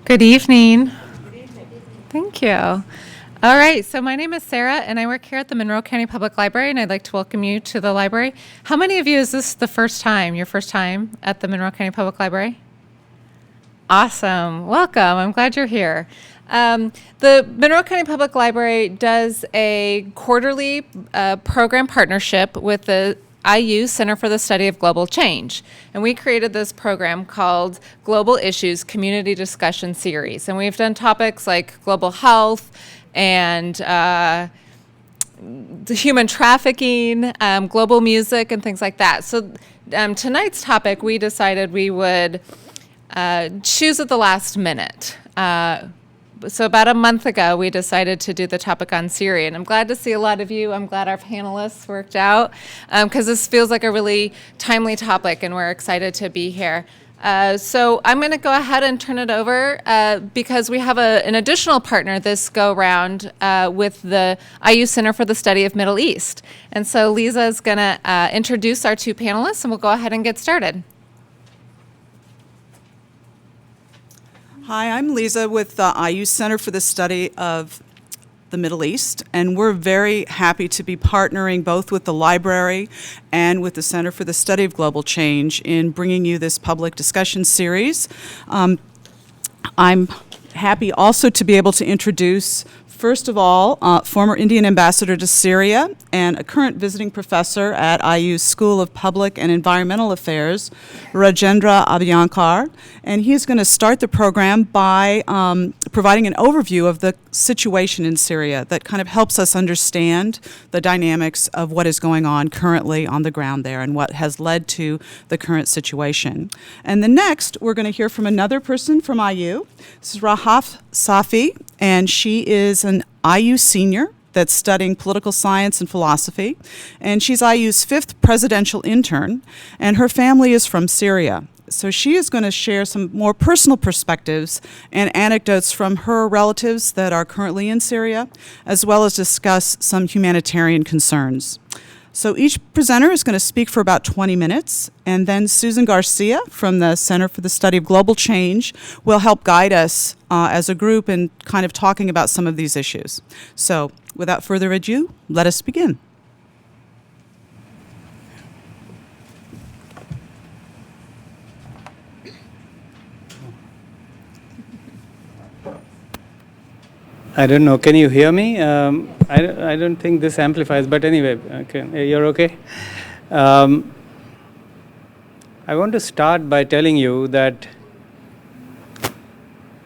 Good evening. Thank you. All right, so my name is Sarah, and I work here at the Monroe County Public Library, and I'd like to welcome you to the library. How many of you is this the first time, your first time at the Monroe County Public Library? Awesome. Welcome. I'm glad you're here. The Monroe County Public Library does a quarterly program partnership with the IU Center for the Study of Global Change. And we created this program called Global Issues Community Discussion Series. And we've done topics like global health and the human trafficking, global music, and things like that. So tonight's topic, we decided we would choose at the last minute. So about a month ago, we decided to do the topic on Syria, and I'm glad to see a lot of you. I'm glad our panelists worked out, because this feels like a really timely topic, and we're excited to be here. So I'm going to go ahead and turn it over because we have an additional partner this go round with the IU Center for the Study of Middle East. And so Lisa is going to introduce our two panelists, and we'll go ahead and get started. Hi, I'm Lisa with the IU Center for the Study of the Middle East, and we're very happy to be partnering both with the library and with the Center for the Study of Global Change in bringing you this public discussion series. I'm happy also to be able to introduce, first of all, former Indian ambassador to Syria and a current visiting professor at IU's School of Public and Environmental Affairs, Rajendra Abhyankar. And he's going to start the program by providing an overview of the situation in Syria that kind of helps us understand the dynamics of what is going on currently on the ground there and what has led to the current situation. And then next, we're going to hear from another person from IU. This is Rahaf Safi, and she is an IU senior that's studying political science and philosophy, and she's IU's 5th presidential intern, and her family is from Syria. So she is going to share some more personal perspectives and anecdotes from her relatives that are currently in Syria, as well as discuss some humanitarian concerns. So each presenter is going to speak for about 20 minutes, and then Susan Garcia from the Center for the Study of Global Change will help guide us as a group in kind of talking about some of these issues. So without further ado, let us begin. I don't know. Can you hear me? I don't think this amplifies, but anyway, okay, you're okay. I want to start by telling you that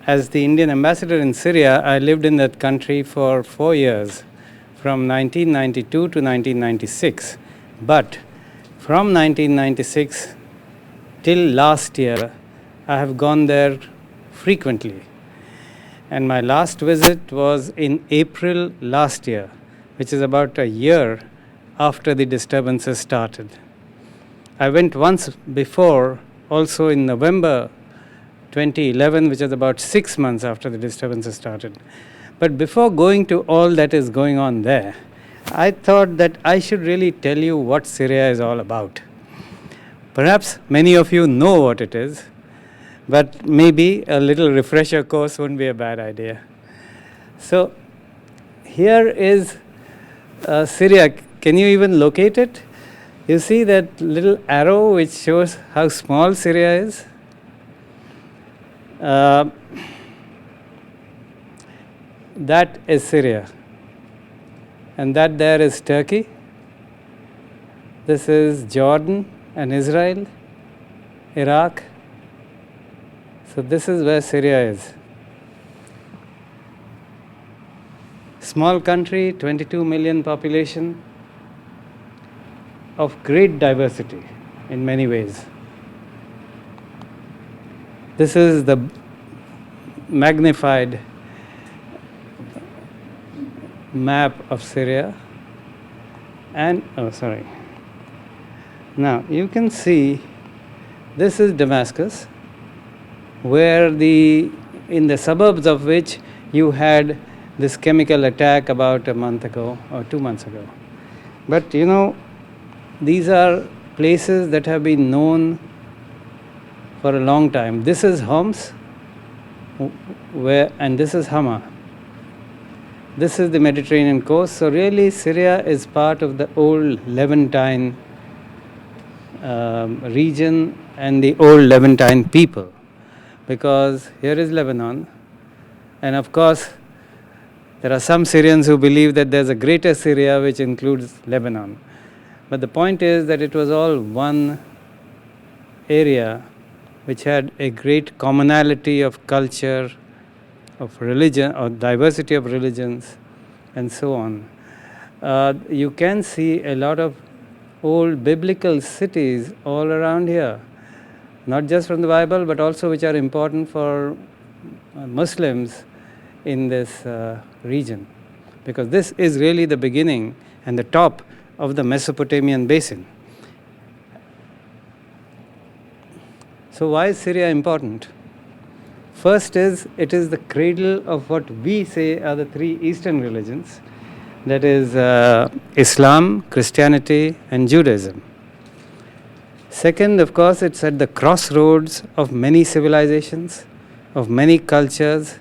as the Indian ambassador in Syria, I lived in that country for 4 years, from 1992 to 1996. But from 1996 till last year, I have gone there frequently. And my last visit was in April last year, which is about a year after the disturbances started. I went once before, also in November 2011, which is about 6 months after the disturbances started. But before going to all that is going on there, I thought that I should really tell you what Syria is all about. Perhaps many of you know what it is, but maybe a little refresher course wouldn't be a bad idea. So here is Syria. Can you even locate it? You see that little arrow which shows how small Syria is? That is Syria. And that there is Turkey. This is Jordan and Israel, Iraq. So this is where Syria is. Small country, 22 million population, of great diversity in many ways. This is the magnified map of Syria. And, now you can see this is Damascus, where in the suburbs of which you had this chemical attack about a month ago or 2 months ago. But you know, these are places that have been known for a long time. This is Homs, and this is Hama. This is the Mediterranean coast. So really Syria is part of the old Levantine region and the old Levantine people, because here is Lebanon, and of course there are some Syrians who believe that there's a greater Syria which includes Lebanon. But the point is that it was all one area which had a great commonality of culture, of religion, or diversity of religions, and so on. You can see a lot of old biblical cities all around here, not just from the Bible, but also which are important for Muslims in this region, because this is really the beginning and the top of the Mesopotamian basin. So why is Syria important? First is, it is the cradle of what we say are the three Eastern religions, that is Islam, Christianity, and Judaism. Second, of course, it's at the crossroads of many civilizations, of many cultures,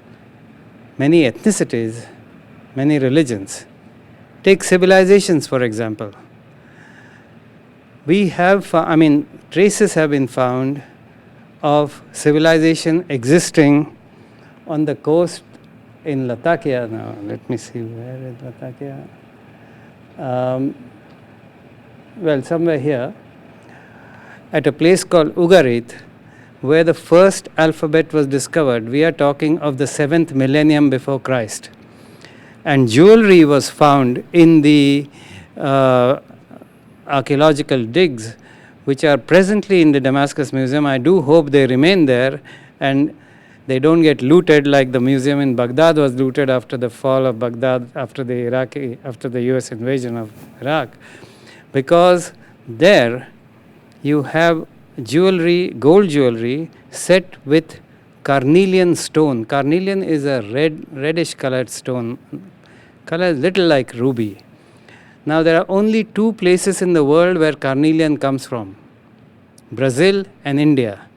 many ethnicities, many religions. Take civilizations, for example. We have, traces have been found of civilization existing on the coast in Latakia. Now, let me see, where is Latakia? Well, somewhere here, at a place called Ugarit, where the first alphabet was discovered. We are talking of the 7th millennium before Christ. And jewelry was found in the archaeological digs, which are presently in the Damascus Museum. I do hope they remain there and they don't get looted like the museum in Baghdad was looted after the fall of Baghdad, after the US invasion of Iraq. Because there you have jewelry, gold jewelry set with carnelian stone. Carnelian is a reddish colored stone, colored little like ruby. Now there are only two places in the world where carnelian comes from, Brazil and India.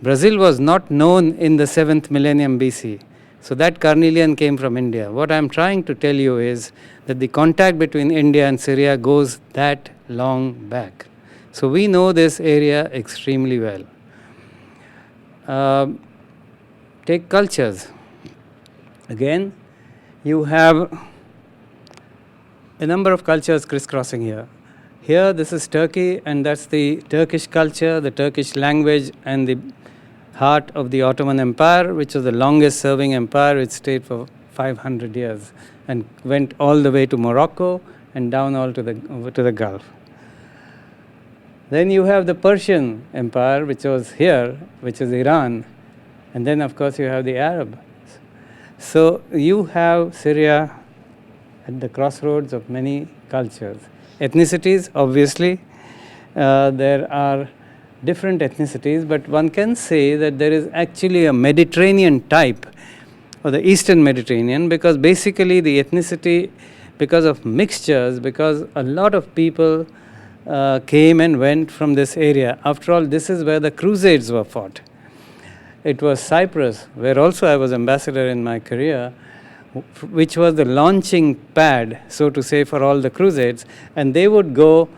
Brazil was not known in the 7th millennium BC. So that carnelian came from India. What I'm trying to tell you is that the contact between India and Syria goes that long back. So we know this area extremely well. Take cultures. Again, you have a number of cultures crisscrossing here. Here, this is Turkey, and that's the Turkish culture, the Turkish language, and the heart of the Ottoman Empire, which was the longest serving empire. It stayed for 500 years and went all the way to Morocco and down all to the Gulf. Then you have the Persian Empire, which was here, which is Iran. And then, of course, you have the Arab. So you have Syria at the crossroads of many cultures. Ethnicities, obviously, there are different ethnicities, but one can say that there is actually a Mediterranean type, or the Eastern Mediterranean, because basically the ethnicity, because of mixtures, because a lot of people came and went from this area. After all, this is where the Crusades were fought. It was Cyprus, where also I was ambassador in my career, which was the launching pad, so to say, for all the Crusades. And they would go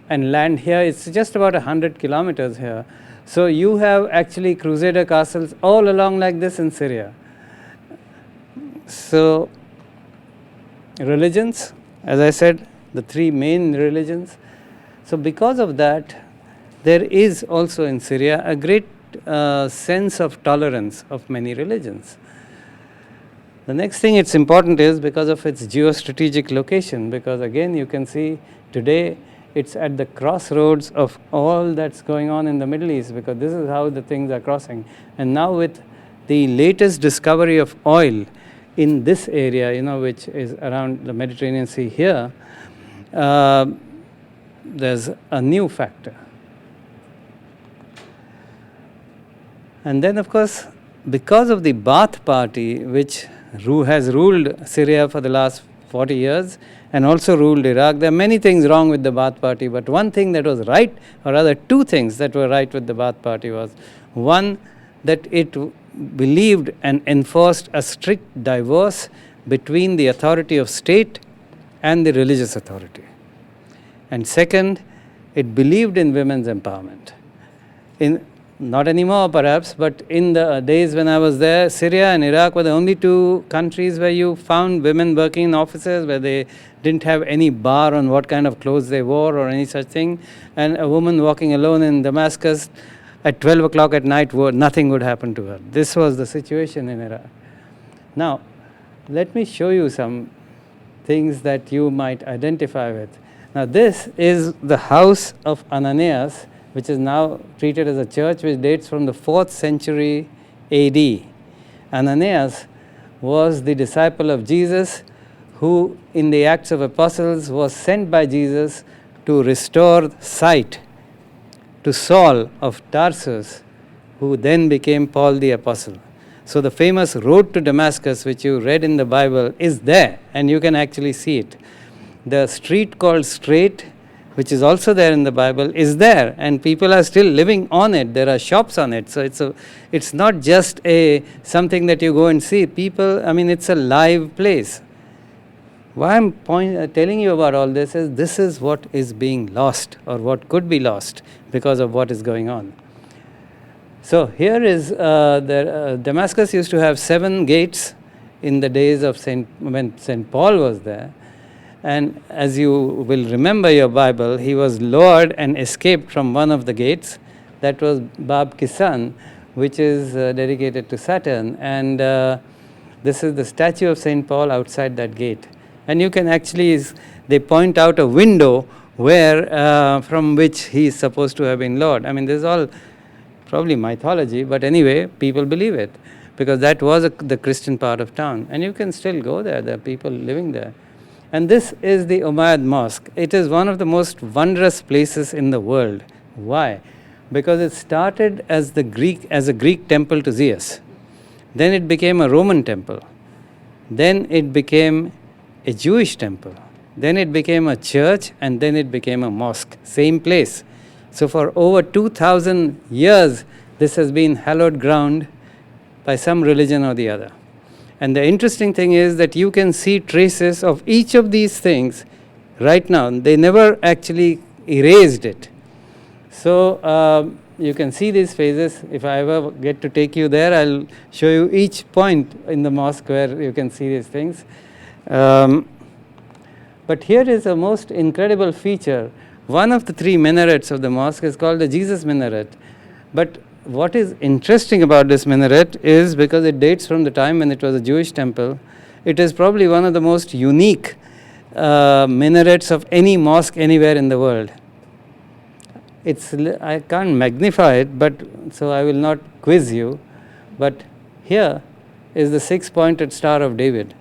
and land here. It's just about 100 kilometers here. So you have actually Crusader castles all along like this in Syria. So religions, as I said, the three main religions. So because of that, there is also in Syria a great sense of tolerance of many religions. The next thing it's important is because of its geostrategic location, because again you can see today it's at the crossroads of all that's going on in the Middle East, because this is how the things are crossing. And now with the latest discovery of oil in this area, which is around the Mediterranean Sea here, there's a new factor. And then, of course, because of the Ba'ath Party, which has ruled Syria for the last 40 years and also ruled Iraq, there are many things wrong with the Ba'ath Party, but one thing that was right, or rather two things that were right with the Ba'ath Party was, one, that it believed and enforced a strict divorce between the authority of state and the religious authority. And second, it believed in women's empowerment. Not anymore perhaps, but in the days when I was there, Syria and Iraq were the only two countries where you found women working in offices, where they didn't have any bar on what kind of clothes they wore or any such thing. And a woman walking alone in Damascus at 12 o'clock at night, nothing would happen to her. This was the situation in Iraq. Now, let me show you some things that you might identify with. Now, this is the house of Ananias, which is now treated as a church, which dates from the 4th century AD. Ananias was the disciple of Jesus, who in the Acts of Apostles was sent by Jesus to restore sight to Saul of Tarsus, who then became Paul the Apostle. So the famous road to Damascus, which you read in the Bible, is there, and you can actually see it. The street called Straight, which is also there in the Bible, is there, and people are still living on it. There are shops on it. So it's not just something that you go and see. It's a live place. Why I'm telling you about all this is what is being lost, or what could be lost because of what is going on. So here is Damascus used to have 7 gates in the days of when St. Paul was there. And as you will remember your Bible, he was lured and escaped from one of the gates. That was Bab Kisan, which is dedicated to Saturn. And this is the statue of St. Paul outside that gate. And you can actually, they point out a window where from which he is supposed to have been lured. This is all probably mythology, but anyway, people believe it, because that was the Christian part of town. And you can still go there. There are people living there. And this is the Umayyad Mosque. It is one of the most wondrous places in the world. Why? Because it started as a Greek temple to Zeus. Then it became a Roman temple. Then it became a Jewish temple. Then it became a church, and then it became a mosque. Same place. So for over 2,000 years, this has been hallowed ground by some religion or the other. And the interesting thing is that you can see traces of each of these things right now. They never actually erased it. So you can see these phases. If I ever get to take you there, I'll show you each point in the mosque where you can see these things. But here is a most incredible feature. One of the 3 minarets of the mosque is called the Jesus minaret. But what is interesting about this minaret is, because it dates from the time when it was a Jewish temple, it is probably one of the most unique minarets of any mosque anywhere in the world. I can't magnify it, but so I will not quiz you. But here is the 6-pointed Star of David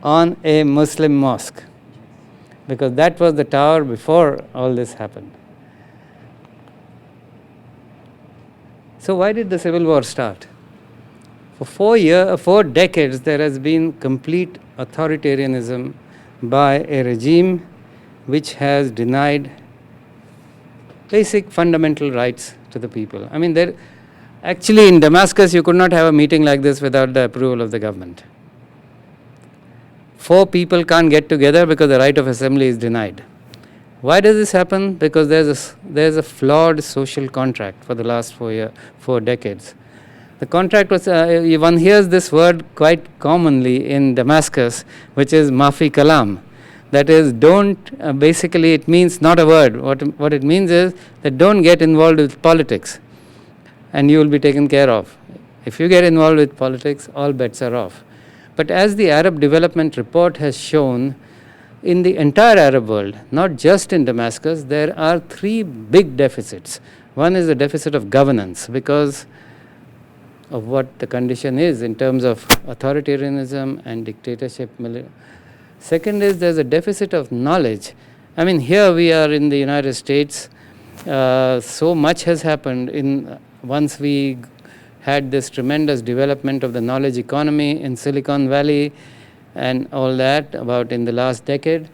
on a Muslim mosque, because that was the tower before all this happened. So why did the civil war start? For 4 decades, there has been complete authoritarianism by a regime which has denied basic fundamental rights to the people. Actually in Damascus, you could not have a meeting like this without the approval of the government. 4 people can't get together because the right of assembly is denied. Why does this happen? Because there's a flawed social contract for the last 4 decades. The contract was, one hears this word quite commonly in Damascus, which is Mafi Kalam. That is, basically it means not a word. What it means is that don't get involved with politics, and you will be taken care of. If you get involved with politics, all bets are off. But as the Arab Development Report has shown, in the entire Arab world, not just in Damascus, there are 3 big deficits. One is the deficit of governance, because of what the condition is in terms of authoritarianism and dictatorship. Second is there's a deficit of knowledge. Here we are in the United States. So much has happened once we had this tremendous development of the knowledge economy in Silicon Valley and all that about in the last decade.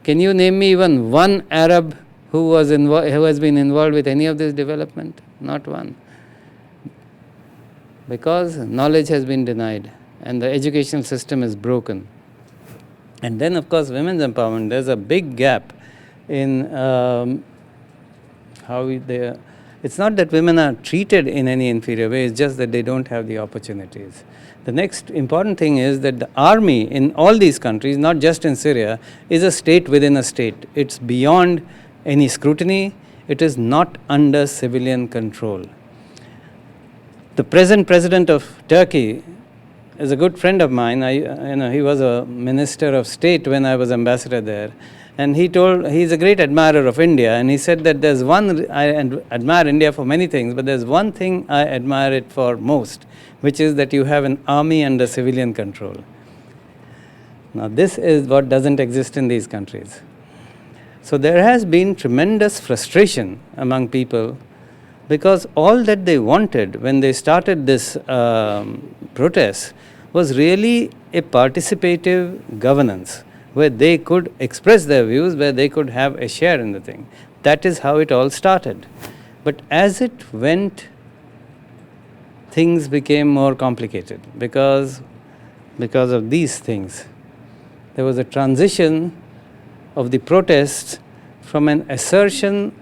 Can you name me even one Arab who has been involved with any of this development? Not one. because knowledge has been denied and the educational system is broken. And then, of course, women's empowerment, there's a big gap in it's not that women are treated in any inferior way, it's just that they don't have the opportunities. The next important thing is that the army in all these countries, not just in Syria, is a state within a state. It's beyond any scrutiny. It is not under civilian control. The present president of Turkey is a good friend of mine. He was a minister of state when I was ambassador there. And he's a great admirer of India, and he said that I admire India for many things, but there's one thing I admire it for most, which is that you have an army under civilian control. Now, this is what doesn't exist in these countries. So there has been tremendous frustration among people, because all that they wanted when they started this protest was really a participative governance, where they could express their views, where they could have a share in the thing. That is how it all started. But as it went, things became more complicated because of these things. There was a transition of the protests from an assertion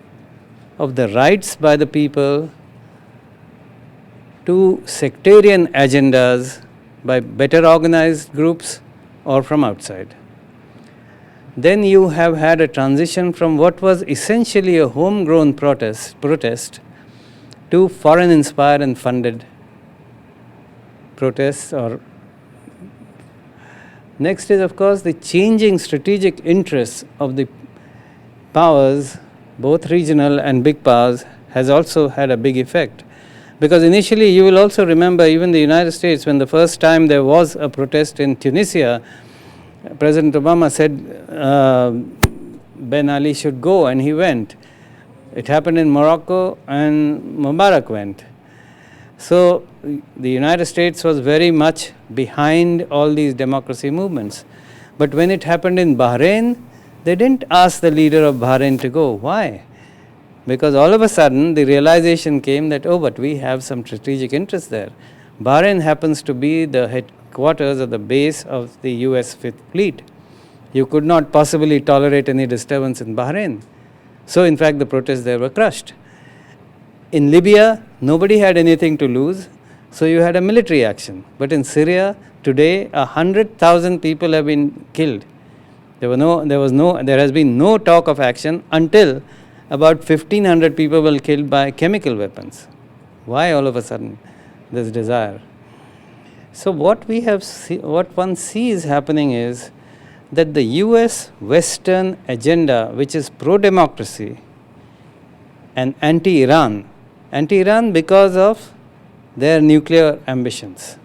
of the rights by the people to sectarian agendas by better organized groups or from outside. Then you have had a transition from what was essentially a homegrown protest to foreign-inspired and funded protests. Next is, of course, the changing strategic interests of the powers, both regional and big powers, has also had a big effect. Because initially, you will also remember, even the United States, when the first time there was a protest in Tunisia, President Obama said Ben Ali should go, and he went. It happened in Morocco, and Mubarak went. So the United States was very much behind all these democracy movements. But when it happened in Bahrain, they didn't ask the leader of Bahrain to go. Why? Because all of a sudden the realization came that, oh, but we have some strategic interest there. Bahrain happens to be the headquarters or the base of the US Fifth Fleet. You could not possibly tolerate any disturbance in Bahrain. So in fact the protests there were crushed. In Libya, nobody had anything to lose, so you had a military action. But in Syria, today 100,000 people have been killed. There has been no talk of action until about 1,500 people were killed by chemical weapons. Why all of a sudden this desire? So what one sees happening is that the US Western agenda, which is pro-democracy and anti-Iran because of their nuclear ambitions,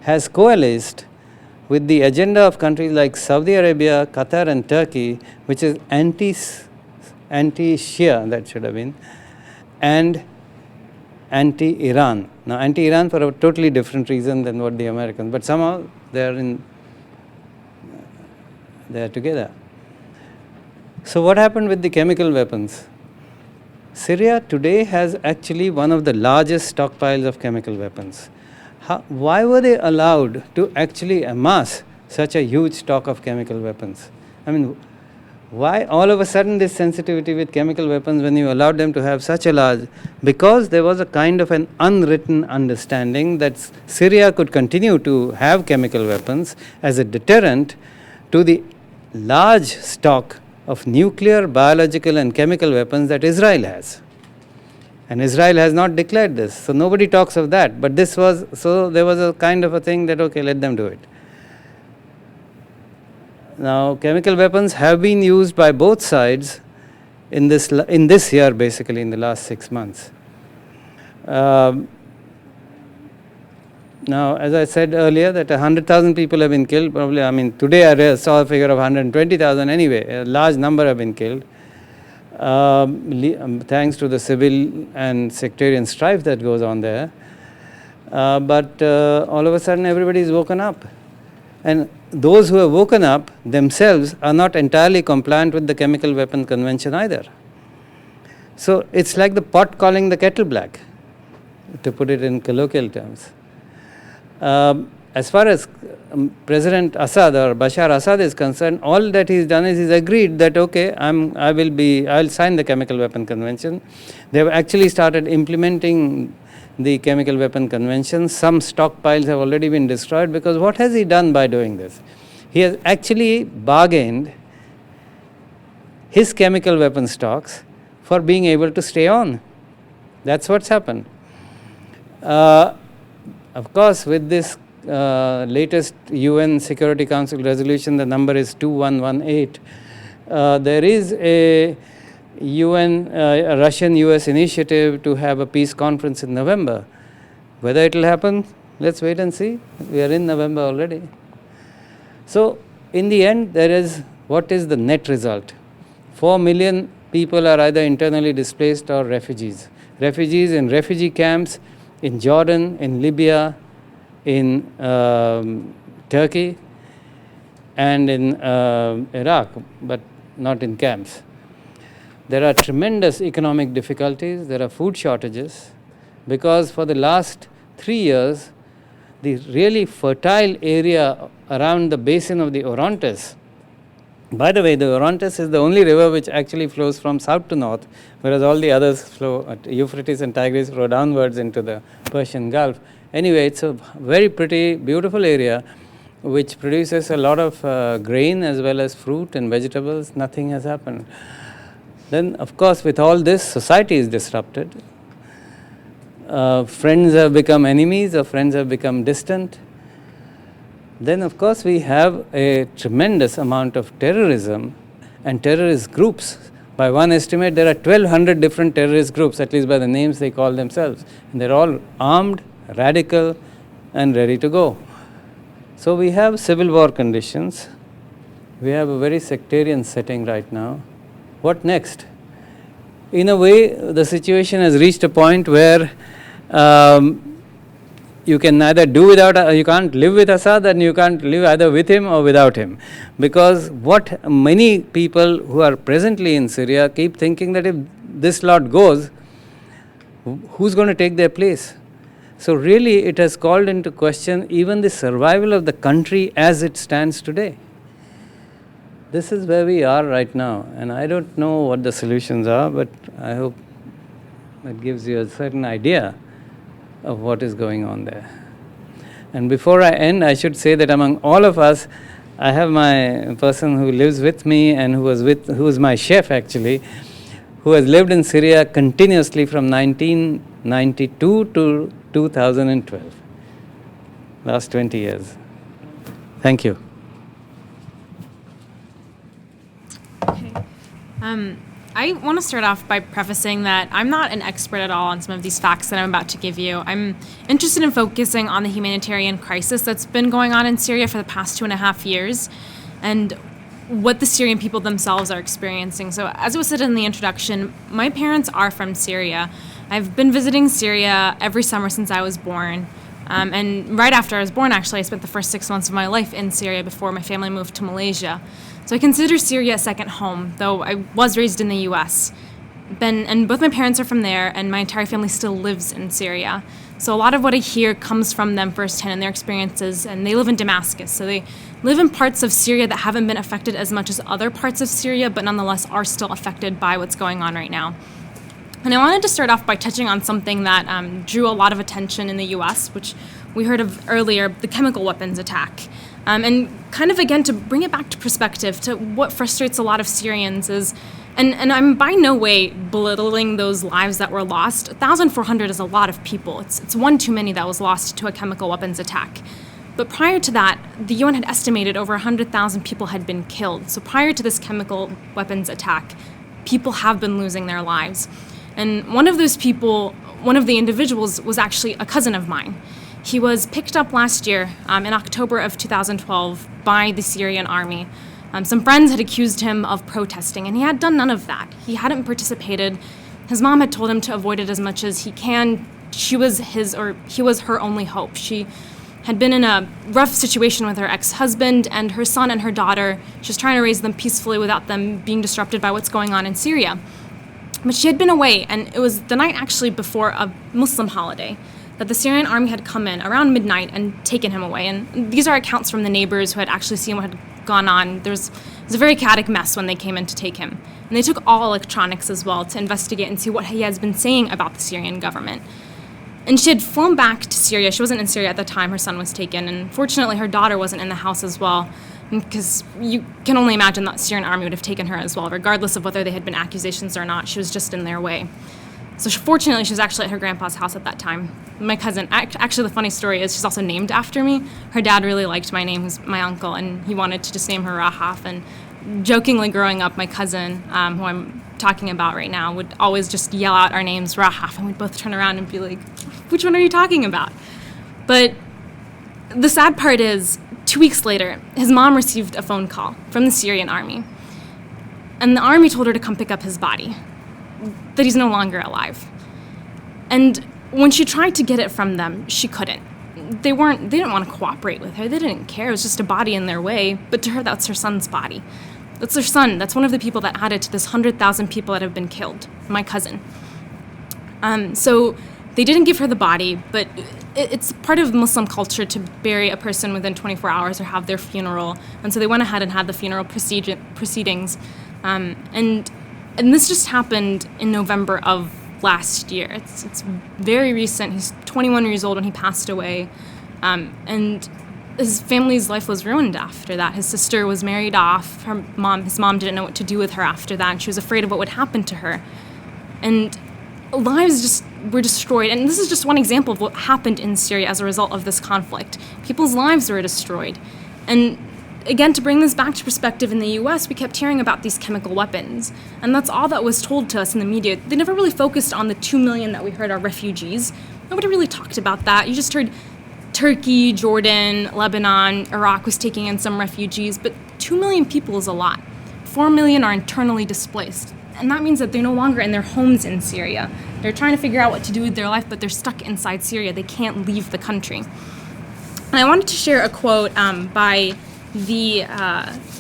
has coalesced with the agenda of countries like Saudi Arabia, Qatar and Turkey, which is anti-Shia, that should have been, and anti-Iran. Now, anti-Iran for a totally different reason than what the Americans, but somehow they are together. So what happened with the chemical weapons? Syria today has actually one of the largest stockpiles of chemical weapons. Why were they allowed to actually amass such a huge stock of chemical weapons? I mean, why all of a sudden this sensitivity with chemical weapons when you allowed them to have such a large? Because there was a kind of an unwritten understanding that Syria could continue to have chemical weapons as a deterrent to the large stock of nuclear, biological and chemical weapons that Israel has. And Israel has not declared this, so nobody talks of that. But there was a kind of a thing that, okay, let them do it. Now, chemical weapons have been used by both sides in this year, basically in the last 6 months. Now, as I said earlier, that 100,000 people have been killed. Probably, I mean, today I saw a figure of 120,000 anyway. A large number have been killed. Thanks to the civil and sectarian strife that goes on there. But all of a sudden everybody's woken up. And those who have woken up themselves are not entirely compliant with the Chemical Weapon Convention either. So it's like the pot calling the kettle black. to put it in colloquial terms. As far as President Assad or Bashar Assad is concerned, all that he's done is he's agreed that okay, I'll sign the Chemical Weapon Convention. They've actually started implementing the Chemical Weapon Convention. Some stockpiles have already been destroyed, because what has he done by doing this? He has actually bargained his chemical weapon stocks for being able to stay on. That's what's happened. Of course, with this latest UN Security Council resolution, the number is 2118. There is a Russian-US initiative to have a peace conference in November. Whether it will happen, let's wait and see. We are in November already. So, in the end, what is the net result? 4 million people are either internally displaced or refugees. Refugees in refugee camps in Jordan, in Libya, in Turkey, and in Iraq, but not in camps. There are tremendous economic difficulties. There are food shortages, because for the last 3 years, the really fertile area around the basin of the Orontes. By the way, the Orontes is the only river which actually flows from south to north, whereas all the others flow, Euphrates and Tigris flow downwards into the Persian Gulf. Anyway, it's a very pretty, beautiful area which produces a lot of grain as well as fruit and vegetables. Nothing has happened. Then, of course, with all this, society is disrupted. Friends have become enemies, or friends have become distant. Then, of course, we have a tremendous amount of terrorism and terrorist groups. By one estimate, there are 1,200 different terrorist groups, at least by the names they call themselves. And they're all armed, radical, and ready to go. So we have civil war conditions. We have a very sectarian setting right now. What next? In a way, the situation has reached a point where you can neither do without, you can't live with Assad, and you can't live either with him or without him. Because what many people who are presently in Syria keep thinking, that if this lot goes, who's going to take their place? So really, it has called into question even the survival of the country as it stands today. This is where we are right now, and I don't know what the solutions are, but I hope it gives you a certain idea of what is going on there. And before I end, I should say that among all of us, I have my person who lives with me and who is my chef actually, who has lived in Syria continuously from 1992 to 2012, last 20 years. Thank you. Okay. I want to start off by prefacing that I'm not an expert at all on some of these facts that I'm about to give you. I'm interested in focusing on the humanitarian crisis that's been going on in Syria for the past 2.5 years and what the Syrian people themselves are experiencing. So as it was said in the introduction, my parents are from Syria. I've been visiting Syria every summer since I was born. And right after I was born, actually, I spent the first 6 months of my life in Syria before my family moved to Malaysia. So I consider Syria a second home, though I was raised in the U.S. And both my parents are from there, and my entire family still lives in Syria. So a lot of what I hear comes from them firsthand and their experiences, and they live in Damascus. So they live in parts of Syria that haven't been affected as much as other parts of Syria, but nonetheless are still affected by what's going on right now. And I wanted to start off by touching on something that drew a lot of attention in the U.S., which we heard of earlier, the chemical weapons attack. And kind of, again, to bring it back to perspective, to what frustrates a lot of Syrians is, and I'm by no way belittling those lives that were lost. 1,400 is a lot of people. It's one too many that was lost to a chemical weapons attack. But prior to that, the UN had estimated over 100,000 people had been killed. So prior to this chemical weapons attack, people have been losing their lives. And one of those people, one of the individuals, was actually a cousin of mine. He was picked up last year in October of 2012 by the Syrian army. Some friends had accused him of protesting, and he had done none of that. He hadn't participated. His mom had told him to avoid it as much as he can. He was her only hope. She had been in a rough situation with her ex-husband and her son and her daughter. She was trying to raise them peacefully without them being disrupted by what's going on in Syria. But she had been away, and it was the night actually before a Muslim holiday that the Syrian army had come in around midnight and taken him away. And these are accounts from the neighbors who had actually seen what had gone on. It was a very chaotic mess when they came in to take him. And they took all electronics as well to investigate and see what he has been saying about the Syrian government. And she had flown back to Syria. She wasn't in Syria at the time her son was taken. And fortunately, her daughter wasn't in the house as well, because you can only imagine that Syrian army would have taken her as well, regardless of whether they had been accusations or not. She was just in their way. So fortunately, she was actually at her grandpa's house at that time. My cousin, actually the funny story is she's also named after me. Her dad really liked my name, who's my uncle, and he wanted to just name her Rahaf. And jokingly growing up, my cousin, who I'm talking about right now, would always just yell out our names, Rahaf, and we'd both turn around and be like, which one are you talking about? But the sad part is, 2 weeks later, his mom received a phone call from the Syrian army. And the army told her to come pick up his body, that he's no longer alive. And when she tried to get it from them, she couldn't. They didn't want to cooperate with her. They didn't care. It was just a body in their way. But to her, that's her son's body. That's their son. That's one of the people that added to this 100,000 people that have been killed, my cousin. So they didn't give her the body, but it's part of Muslim culture to bury a person within 24 hours or have their funeral. And so they went ahead and had the funeral proceedings. And this just happened in November of last year. It's very recent. He's 21 years old when he passed away. And his family's life was ruined after that. His sister was married off. His mom didn't know what to do with her after that. And she was afraid of what would happen to her. And lives just were destroyed. And this is just one example of what happened in Syria as a result of this conflict. People's lives were destroyed. And again, to bring this back to perspective, in the U.S., we kept hearing about these chemical weapons. And that's all that was told to us in the media. They never really focused on the 2 million that we heard are refugees. Nobody really talked about that. You just heard Turkey, Jordan, Lebanon, Iraq was taking in some refugees. But 2 million people is a lot. 4 million are internally displaced. And that means that they're no longer in their homes in Syria. They're trying to figure out what to do with their life, but they're stuck inside Syria. They can't leave the country. And I wanted to share a quote by the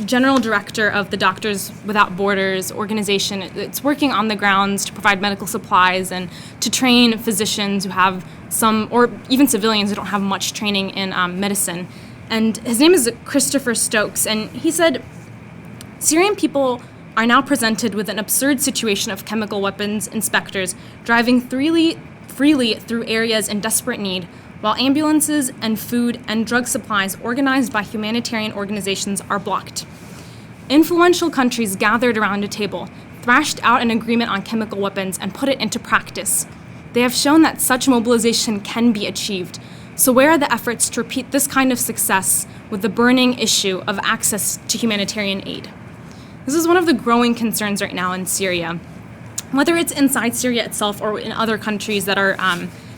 general director of the Doctors Without Borders organization. It's working on the grounds to provide medical supplies and to train physicians who have some, or even civilians who don't have much training in medicine. And his name is Christopher Stokes, and he said, Syrian people are now presented with an absurd situation of chemical weapons inspectors driving freely through areas in desperate need, while ambulances and food and drug supplies organized by humanitarian organizations are blocked. Influential countries gathered around a table, thrashed out an agreement on chemical weapons, and put it into practice. They have shown that such mobilization can be achieved. So where are the efforts to repeat this kind of success with the burning issue of access to humanitarian aid? This is one of the growing concerns right now in Syria. Whether it's inside Syria itself or in other countries that are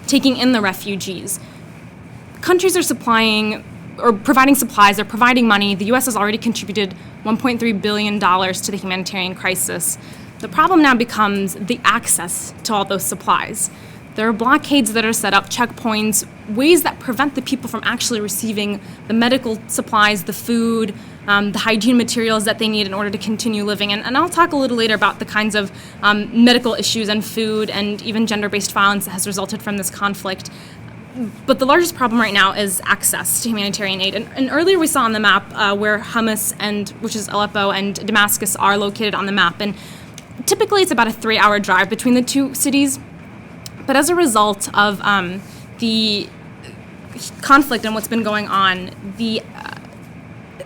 taking in the refugees, countries are supplying or providing supplies, they're providing money. The U.S. has already contributed $1.3 billion to the humanitarian crisis. The problem now becomes the access to all those supplies. There are blockades that are set up, checkpoints, ways that prevent the people from actually receiving the medical supplies, the food, the hygiene materials that they need in order to continue living. And I'll talk a little later about the kinds of medical issues and food and even gender-based violence that has resulted from this conflict. But the largest problem right now is access to humanitarian aid. And earlier we saw on the map where Homs, which is Aleppo, and Damascus are located on the map. And typically it's about a 3-hour drive between the two cities. But as a result of the conflict and what's been going on, the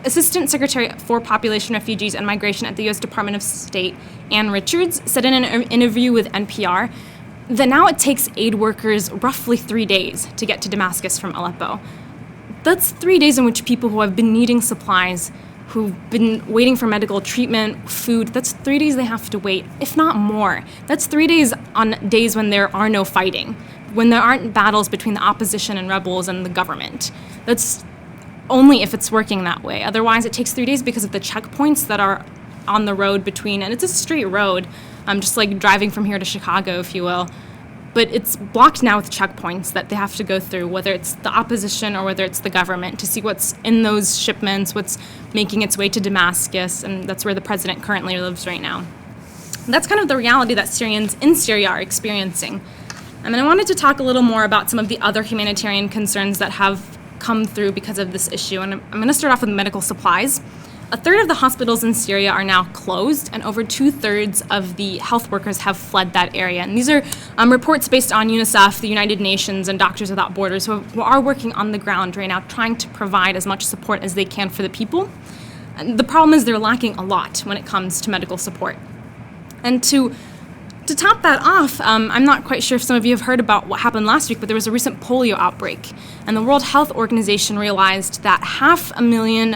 Assistant Secretary for Population, Refugees, and Migration at the U.S. Department of State, Ann Richards, said in an interview with NPR that now it takes aid workers roughly 3 days to get to Damascus from Aleppo. That's 3 days in which people who have been needing supplies, who've been waiting for medical treatment, food, that's 3 days they have to wait, if not more. That's 3 days on days when there are no fighting, when there aren't battles between the opposition and rebels and the government. That's only if it's working that way. Otherwise, it takes 3 days because of the checkpoints that are on the road between, and it's a straight road, just like driving from here to Chicago, if you will. But it's blocked now with checkpoints that they have to go through, whether it's the opposition or whether it's the government, to see what's in those shipments, what's making its way to Damascus, and that's where the president currently lives right now. That's kind of the reality that Syrians in Syria are experiencing. And I wanted to talk a little more about some of the other humanitarian concerns that have come through because of this issue. And I'm going to start off with medical supplies. A third of the hospitals in Syria are now closed, and over 2/3 of the health workers have fled that area. And these are reports based on UNICEF, the United Nations, and Doctors Without Borders, who are working on the ground right now, trying to provide as much support as they can for the people. And the problem is they're lacking a lot when it comes to medical support. And to top that off, I'm not quite sure if some of you have heard about what happened last week, but there was a recent polio outbreak. And the World Health Organization realized that half a million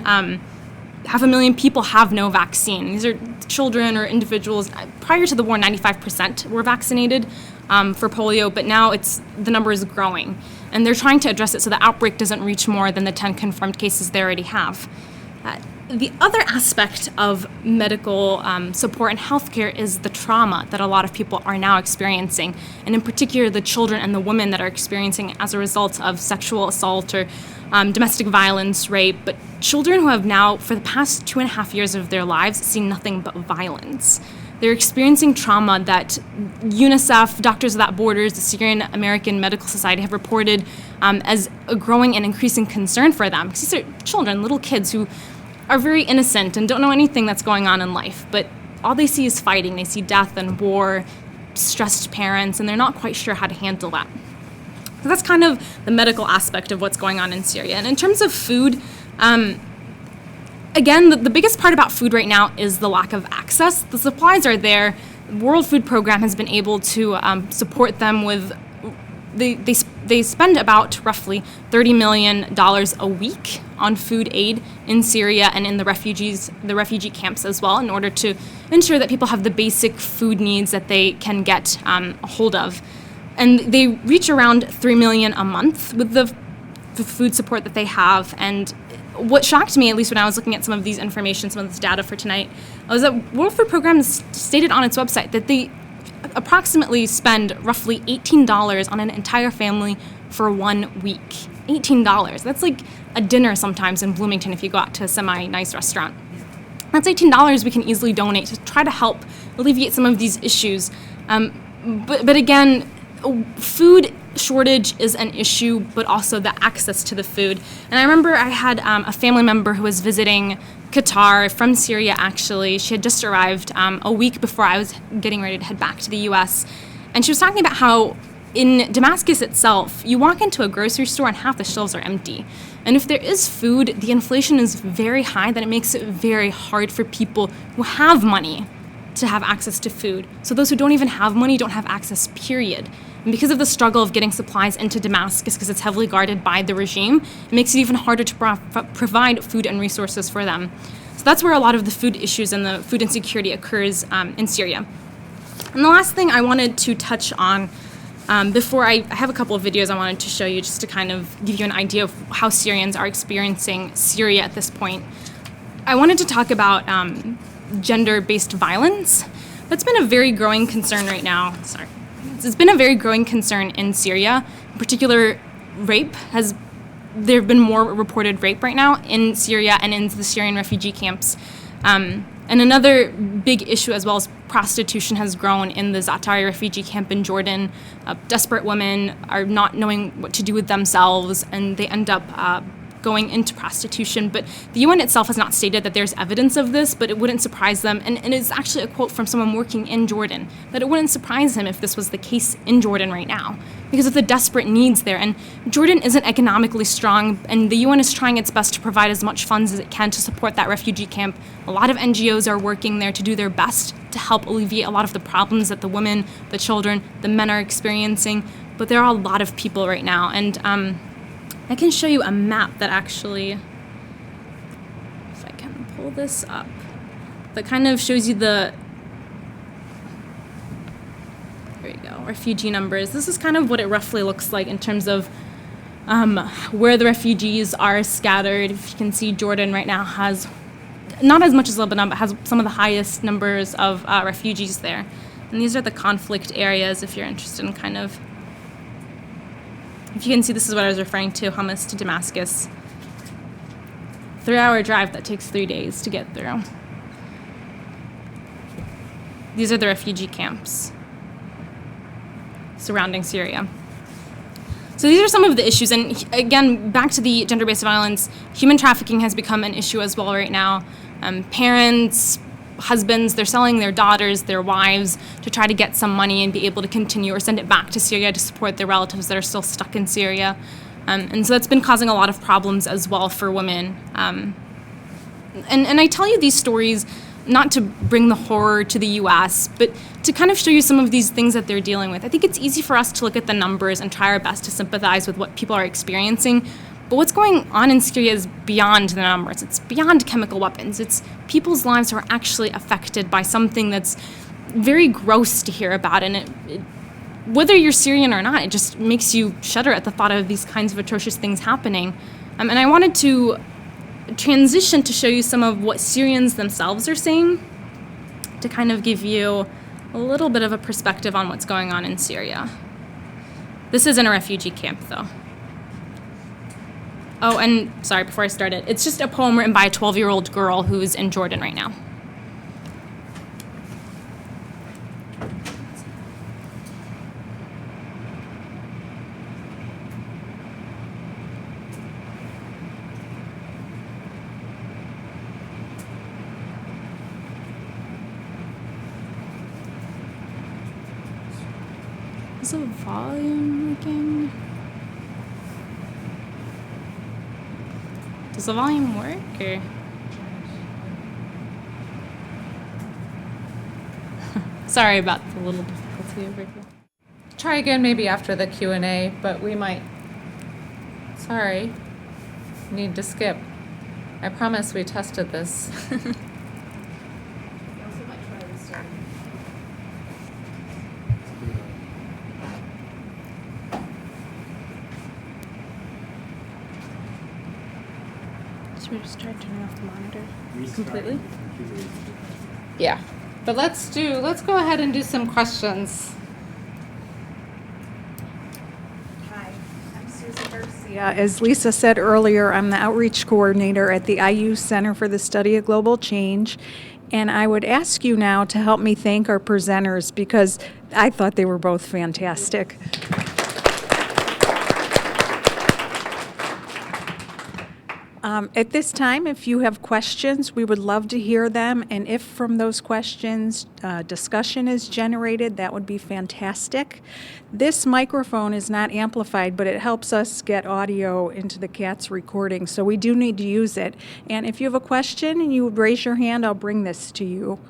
people have no vaccine. These are children or individuals. Prior to the war, 95% were vaccinated for polio, but now the number is growing. And they're trying to address it so the outbreak doesn't reach more than the 10 confirmed cases they already have. The other aspect of medical support and healthcare is the trauma that a lot of people are now experiencing, and in particular the children and the women that are experiencing as a result of sexual assault or domestic violence, rape, but children who have now, for the past 2.5 years of their lives, seen nothing but violence. They're experiencing trauma that UNICEF, Doctors Without Borders, the Syrian American Medical Society have reported as a growing and increasing concern for them. Because these are children, little kids who are very innocent and don't know anything that's going on in life, but all they see is fighting. They see death and war, stressed parents, and they're not quite sure how to handle that. So that's kind of the medical aspect of what's going on in Syria. And in terms of food, again, the biggest part about food right now is the lack of access. The supplies are there. The World Food Program has been able to support them with, they spend about roughly $30 million a week on food aid in Syria and in the refugee camps as well, in order to ensure that people have the basic food needs that they can get a hold of. And they reach around $3 million a month with the food support that they have. And what shocked me, at least when I was looking at some of these information, some of this data for tonight, was that World Food Program stated on its website that they approximately spend roughly $18 on an entire family for 1 week. $18. That's like a dinner sometimes in Bloomington if you go out to a semi-nice restaurant. That's $18 we can easily donate to try to help alleviate some of these issues. But again, food shortage is an issue, but also the access to the food. And I remember I had a family member who was visiting Qatar from Syria, actually. She had just arrived a week before I was getting ready to head back to the US. And she was talking about how in Damascus itself, you walk into a grocery store and half the shelves are empty. And if there is food, the inflation is very high, that it makes it very hard for people who have money to have access to food. So those who don't even have money don't have access, period. And because of the struggle of getting supplies into Damascus, because it's heavily guarded by the regime, it makes it even harder to provide food and resources for them. So that's where a lot of the food issues and the food insecurity occurs in Syria. And the last thing I wanted to touch on before I have a couple of videos I wanted to show you just to kind of give you an idea of how Syrians are experiencing Syria at this point. I wanted to talk about gender-based violence. That's been a very growing concern right now. It's been a very growing concern in Syria. In particular, rape there have been more reported rape right now in Syria and in the Syrian refugee camps. And another big issue as well as prostitution has grown in the Zaatari refugee camp in Jordan. Desperate women are not knowing what to do with themselves, and they end up going into prostitution. But the UN itself has not stated that there's evidence of this, but it wouldn't surprise them. And it's actually a quote from someone working in Jordan, that it wouldn't surprise him if this was the case in Jordan right now, because of the desperate needs there. And Jordan isn't economically strong, and the UN is trying its best to provide as much funds as it can to support that refugee camp. A lot of NGOs are working there to do their best to help alleviate a lot of the problems that the women, the children, the men are experiencing. But there are a lot of people right now. And I can show you a map that actually, if I can pull this up, that kind of shows you there you go, refugee numbers. This is kind of what it roughly looks like in terms of where the refugees are scattered. If you can see, Jordan right now has, not as much as Lebanon, but has some of the highest numbers of refugees there. And these are the conflict areas, if you're interested in kind of, if you can see, this is what I was referring to, Homs to Damascus. 3-hour drive that takes 3 days to get through. These are the refugee camps surrounding Syria. So these are some of the issues. And again, back to the gender-based violence, human trafficking has become an issue as well right now. Parents, husbands, they're selling their daughters, their wives to try to get some money and be able to continue or send it back to Syria to support their relatives that are still stuck in Syria. And so that's been causing a lot of problems as well for women. And I tell you these stories not to bring the horror to the US, but to kind of show you some of these things that they're dealing with. I think it's easy for us to look at the numbers and try our best to sympathize with what people are experiencing. But what's going on in Syria is beyond the numbers. It's beyond chemical weapons. It's people's lives who are actually affected by something that's very gross to hear about. And whether you're Syrian or not, it just makes you shudder at the thought of these kinds of atrocious things happening. And I wanted to transition to show you some of what Syrians themselves are saying to kind of give you a little bit of a perspective on what's going on in Syria. This isn't a refugee camp, though. Oh, and sorry, before I started, it's just a poem written by a 12-year-old girl who's in Jordan right now. Is the volume working? Does the volume work, or? Sorry about the little difficulty over here. Try again maybe after the Q&A, but we might, sorry, need to skip. I promise we tested this. Should we just try turning off the monitor completely? Yeah, but let's go ahead and do some questions. Hi, I'm Susan Garcia. As Lisa said earlier, I'm the outreach coordinator at the IU Center for the Study of Global Change. And I would ask you now to help me thank our presenters because I thought they were both fantastic. At this time, if you have questions, we would love to hear them. And if from those questions discussion is generated, that would be fantastic. This microphone is not amplified, but it helps us get audio into the CAT's recording. So we do need to use it. And if you have a question and you would raise your hand, I'll bring this to you.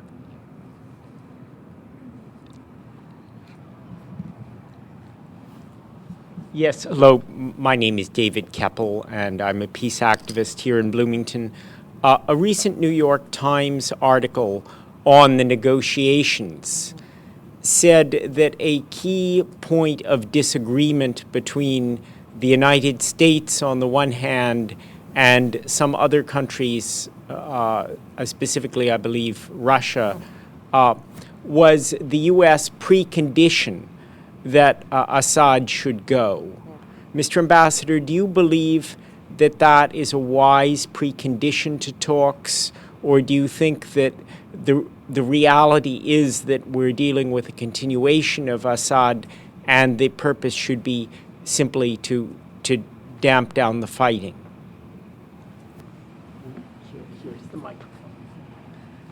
Yes, hello. My name is David Keppel, and I'm a peace activist here in Bloomington. A recent New York Times article on the negotiations said that a key point of disagreement between the United States on the one hand and some other countries, specifically I believe Russia, was the U.S. precondition that Assad should go. Mr. Ambassador, do you believe that that is a wise precondition to talks, or do you think that the reality is that we're dealing with a continuation of Assad and the purpose should be simply to damp down the fighting? Here's the microphone.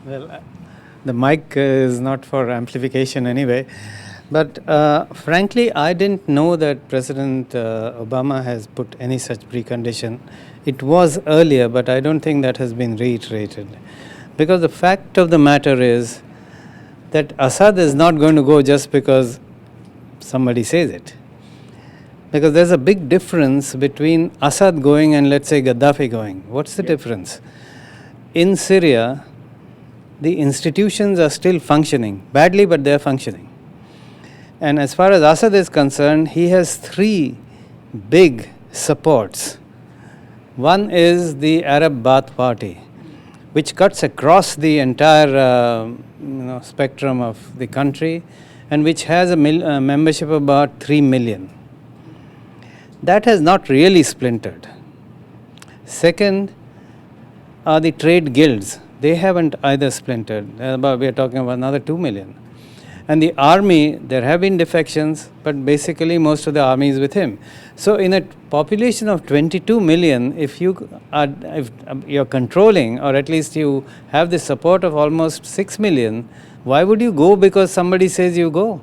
Well, the mic is not for amplification anyway. But frankly, I didn't know that President Obama has put any such precondition. It was earlier, but I don't think that has been reiterated. Because the fact of the matter is that Assad is not going to go just because somebody says it. Because there's a big difference between Assad going and, let's say, Gaddafi going. What's the difference? In Syria, the institutions are still functioning, badly, but they're functioning. And as far as Assad is concerned, he has three big supports. One is the Arab Baath Party, which cuts across the entire spectrum of the country and which has a membership of about 3 million. That has not really splintered. Second are the trade guilds. They haven't either splintered. We are talking about another 2 million. And the army, there have been defections, but basically most of the army is with him. So in a population of 22 million, if you're controlling, or at least you have the support of almost 6 million, why would you go because somebody says you go?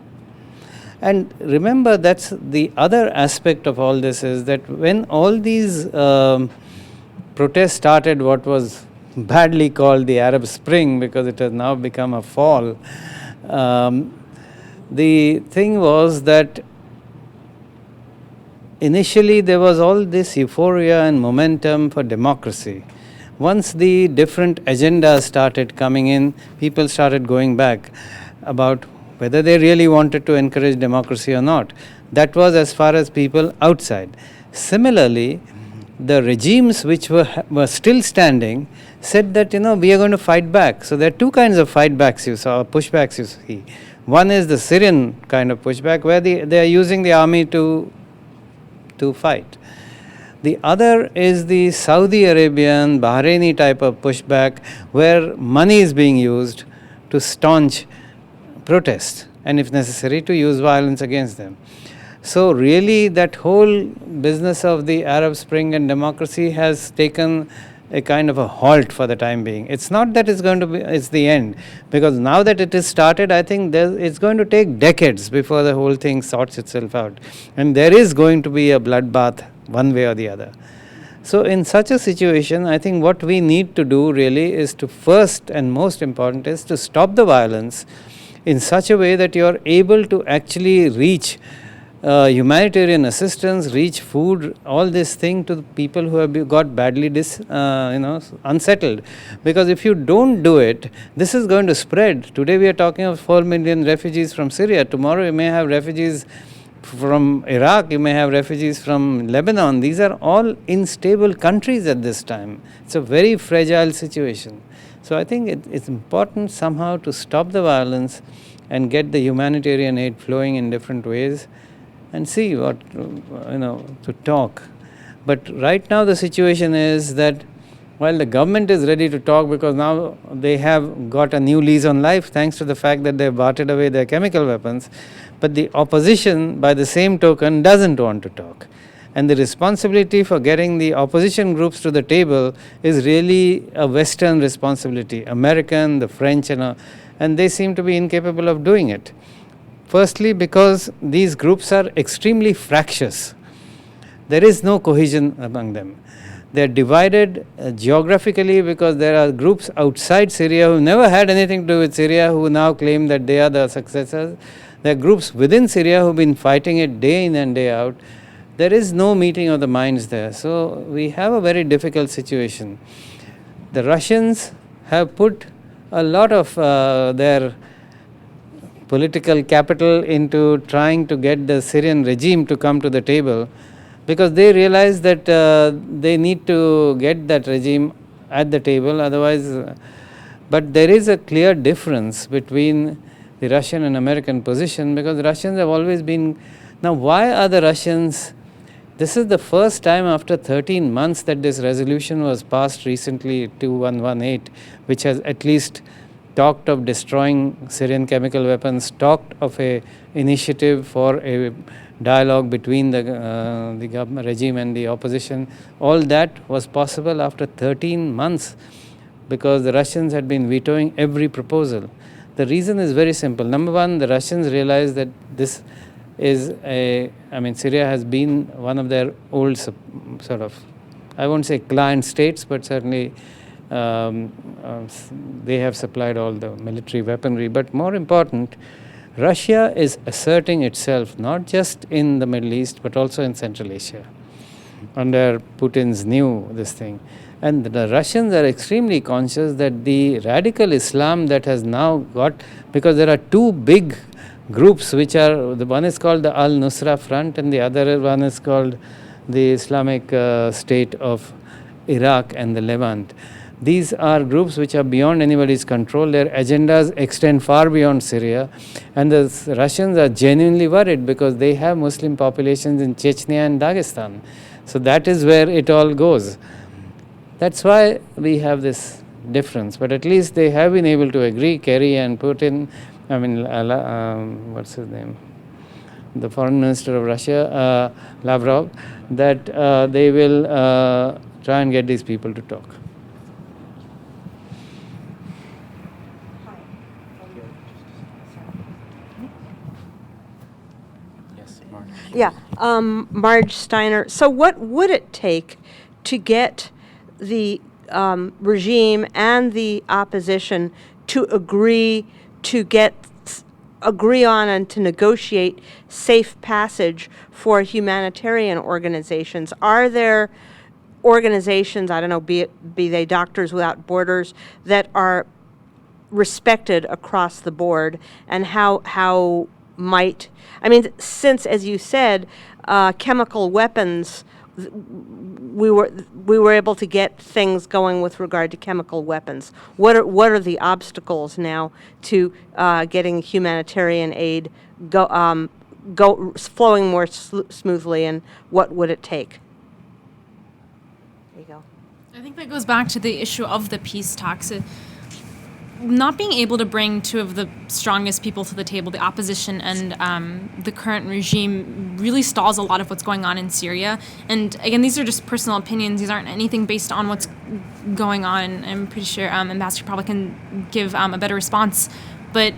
And remember, that's the other aspect of all this, is that when all these protests started, what was badly called the Arab Spring, because it has now become a fall, the thing was that initially there was all this euphoria and momentum for democracy. Once the different agendas started coming in, people started going back about whether they really wanted to encourage democracy or not. That was as far as people outside. Similarly, the regimes which were still standing said that, we are going to fight back. So there are two kinds of fight backs you saw, pushbacks you see. One is the Syrian kind of pushback, where they are using the army to fight. The other is the Saudi Arabian, Bahraini type of pushback, where money is being used to staunch protest, and if necessary to use violence against them. So really that whole business of the Arab Spring and democracy has taken a kind of a halt for the time being. It's not that it's the end, because now that it is started, I think it's going to take decades before the whole thing sorts itself out, and there is going to be a bloodbath one way or the other. So in such a situation, I think what we need to do really is to, first and most important, is to stop the violence in such a way that you are able to actually reach humanitarian assistance, reach food, all this thing to the people who have got badly unsettled. Because if you don't do it, this is going to spread. Today we are talking of 4 million refugees from Syria. Tomorrow you may have refugees from Iraq, you may have refugees from Lebanon. These are all unstable countries at this time. It's a very fragile situation. So I think it's important somehow to stop the violence and get the humanitarian aid flowing in different ways and see what, to talk. But right now the situation is that while the government is ready to talk, because now they have got a new lease on life thanks to the fact that they've bartered away their chemical weapons, but the opposition by the same token doesn't want to talk. And the responsibility for getting the opposition groups to the table is really a Western responsibility, American, the French, and they seem to be incapable of doing it. Firstly, because these groups are extremely fractious. There is no cohesion among them. They are divided geographically, because there are groups outside Syria who never had anything to do with Syria who now claim that they are the successors. There are groups within Syria who have been fighting it day in and day out. There is no meeting of the minds there. So we have a very difficult situation. The Russians have put a lot of their political capital into trying to get the Syrian regime to come to the table, because they realize that they need to get that regime at the table, otherwise. But there is a clear difference between the Russian and American position, because the Russians have always been. Now, why are the Russians? This is the first time after 13 months that this resolution was passed recently, 2118, which has at least talked of destroying Syrian chemical weapons, talked of a initiative for a dialogue between the government regime and the opposition. All that was possible after 13 months, because the Russians had been vetoing every proposal. The reason is very simple. Number one, the Russians realized that this is Syria has been one of their old sort of, I won't say client states, but certainly they have supplied all the military weaponry. But more important, Russia is asserting itself not just in the Middle East, but also in Central Asia under Putin's this thing. And the Russians are extremely conscious that the radical Islam that has now got, because there are two big groups which are, the one is called the Al-Nusra Front and the other one is called the Islamic State of Iraq and the Levant. These are groups which are beyond anybody's control. Their agendas extend far beyond Syria, and the Russians are genuinely worried because they have Muslim populations in Chechnya and Dagestan. So that is where it all goes. That's why we have this difference. But at least they have been able to agree, Kerry and Putin, I mean, what's his name? The foreign minister of Russia, Lavrov, that they will try and get these people to talk. Yeah, Marge Steiner. So, what would it take to get the regime and the opposition to agree on and to negotiate safe passage for humanitarian organizations? Are there organizations, I don't know, be they Doctors Without Borders, that are respected across the board, and how might, I mean, since, as you said, chemical weapons, we were able to get things going with regard to chemical weapons. What are the obstacles now to getting humanitarian aid flowing more smoothly, and what would it take? There you go. I think that goes back to the issue of the peace talks. Not being able to bring two of the strongest people to the table, the opposition and the current regime, really stalls a lot of what's going on in Syria. And again, these are just personal opinions. These aren't anything based on what's going on. And I'm pretty sure Ambassador probably can give a better response. But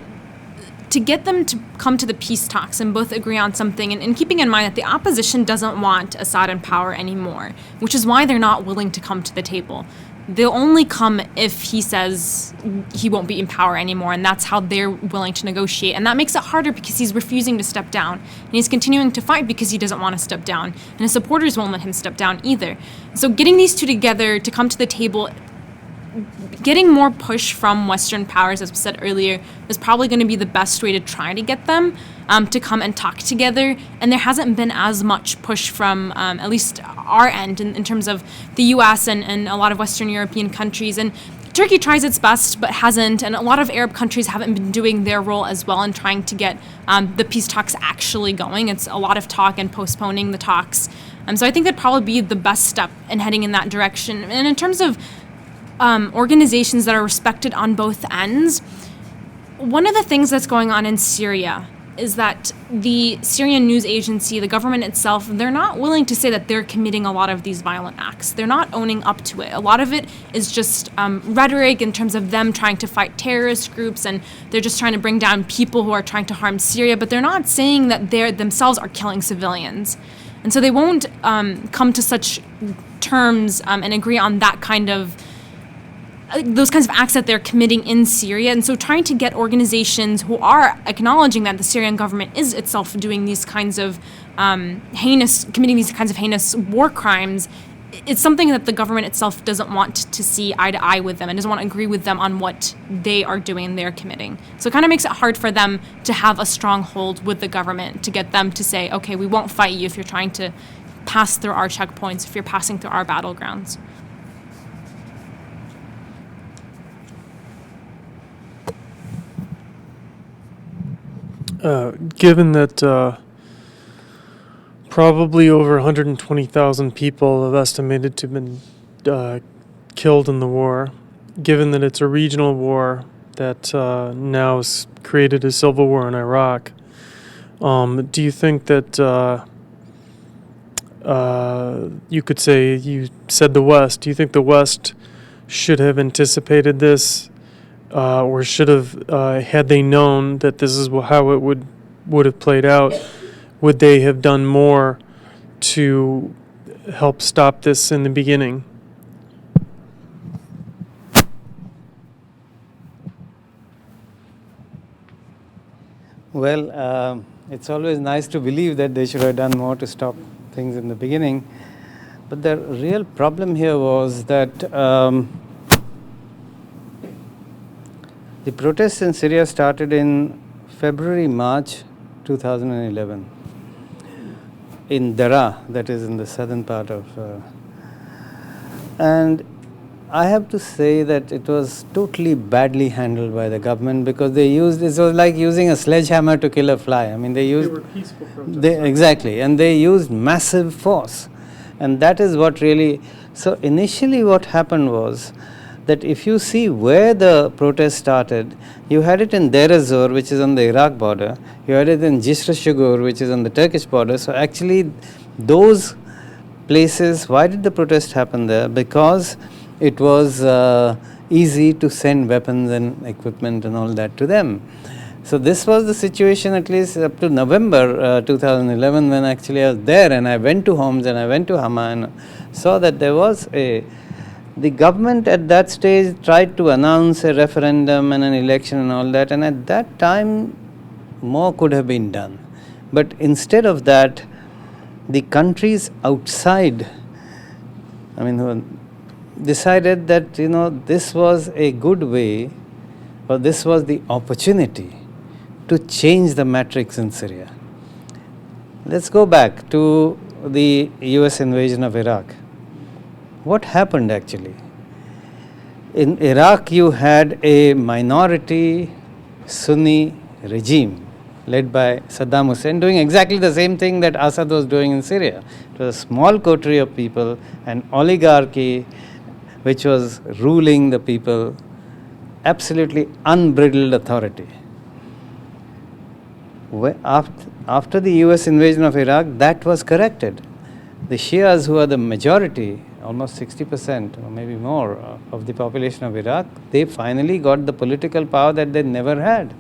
to get them to come to the peace talks and both agree on something, and keeping in mind that the opposition doesn't want Assad in power anymore, which is why they're not willing to come to the table. They'll only come if he says he won't be in power anymore, and that's how they're willing to negotiate. And that makes it harder because he's refusing to step down, and he's continuing to fight because he doesn't want to step down, and his supporters won't let him step down either. So getting these two together to come to the table, getting more push from Western powers, as we said earlier, is probably going to be the best way to try to get them to come and talk together. And there hasn't been as much push from at least our end in terms of the US and a lot of Western European countries. And Turkey tries its best but hasn't, and a lot of Arab countries haven't been doing their role as well in trying to get the peace talks actually going. It's a lot of talk and postponing the talks. So I think that'd probably be the best step in heading in that direction. And in terms of organizations that are respected on both ends, one of the things that's going on in Syria is that the Syrian news agency, the government itself, they're not willing to say that they're committing a lot of these violent acts. They're not owning up to it. A lot of it is just rhetoric in terms of them trying to fight terrorist groups, and they're just trying to bring down people who are trying to harm Syria, but they're not saying that they themselves are killing civilians. And so they won't come to such terms and agree on that kind of those kinds of acts that they're committing in Syria. And so trying to get organizations who are acknowledging that the Syrian government is itself doing these kinds of committing these kinds of heinous war crimes, it's something that the government itself doesn't want to see eye to eye with them and doesn't want to agree with them on what they are doing and they're committing. So it kind of makes it hard for them to have a strong hold with the government, to get them to say, okay, we won't fight you if you're trying to pass through our checkpoints, if you're passing through our battlegrounds. Given that probably over 120,000 people have estimated to have been killed in the war, given that it's a regional war that now has created a civil war in Iraq, do you think that you could say, you said the West, do you think the West should have anticipated this? Or should have, had they known that this is how it would have played out, would they have done more to help stop this in the beginning? Well, it's always nice to believe that they should have done more to stop things in the beginning. But the real problem here was that the protests in Syria started in February, March 2011 in Daraa, that is in the southern part of, and I have to say that it was totally badly handled by the government, because it was like using a sledgehammer to kill a fly. I mean, they were peaceful protests. Exactly, and they used massive force, and that is what really. So initially, what happened was that if you see where the protest started, you had it in Deir ez-Zor, which is on the Iraq border. You had it in Jisr Shugur, which is on the Turkish border. So actually, those places, why did the protest happen there? Because it was easy to send weapons and equipment and all that to them. So this was the situation at least up to November 2011, when actually I was there, and I went to Homs and I went to Hama and saw that there was the government at that stage tried to announce a referendum and an election and all that, and at that time more could have been done. But instead of that, the countries outside, who decided that this was a good way, or this was the opportunity to change the matrix in Syria. Let's go back to the US invasion of Iraq. What happened actually? In Iraq, you had a minority Sunni regime led by Saddam Hussein doing exactly the same thing that Assad was doing in Syria. It was a small coterie of people, an oligarchy which was ruling the people, absolutely unbridled authority. After the US invasion of Iraq, that was corrected. The Shias, who are the majority, almost 60% or maybe more of the population of Iraq, they finally got the political power that they never had.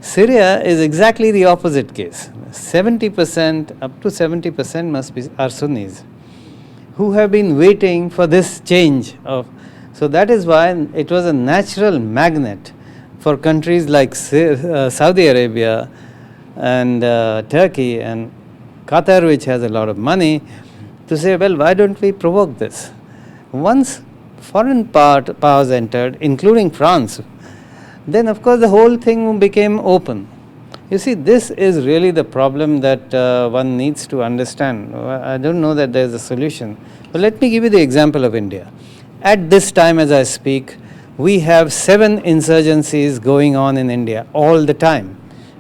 Syria is exactly the opposite case. 70%, up to 70% are Sunnis, who have been waiting for this change of. So that is why it was a natural magnet for countries like Saudi Arabia and Turkey and Qatar, which has a lot of money, to say, well, why don't we provoke this? Once foreign powers entered, including France, then of course the whole thing became open. You see, this is really the problem that one needs to understand. I don't know that there's a solution. But let me give you the example of India. At this time as I speak, we have 7 insurgencies going on in India all the time.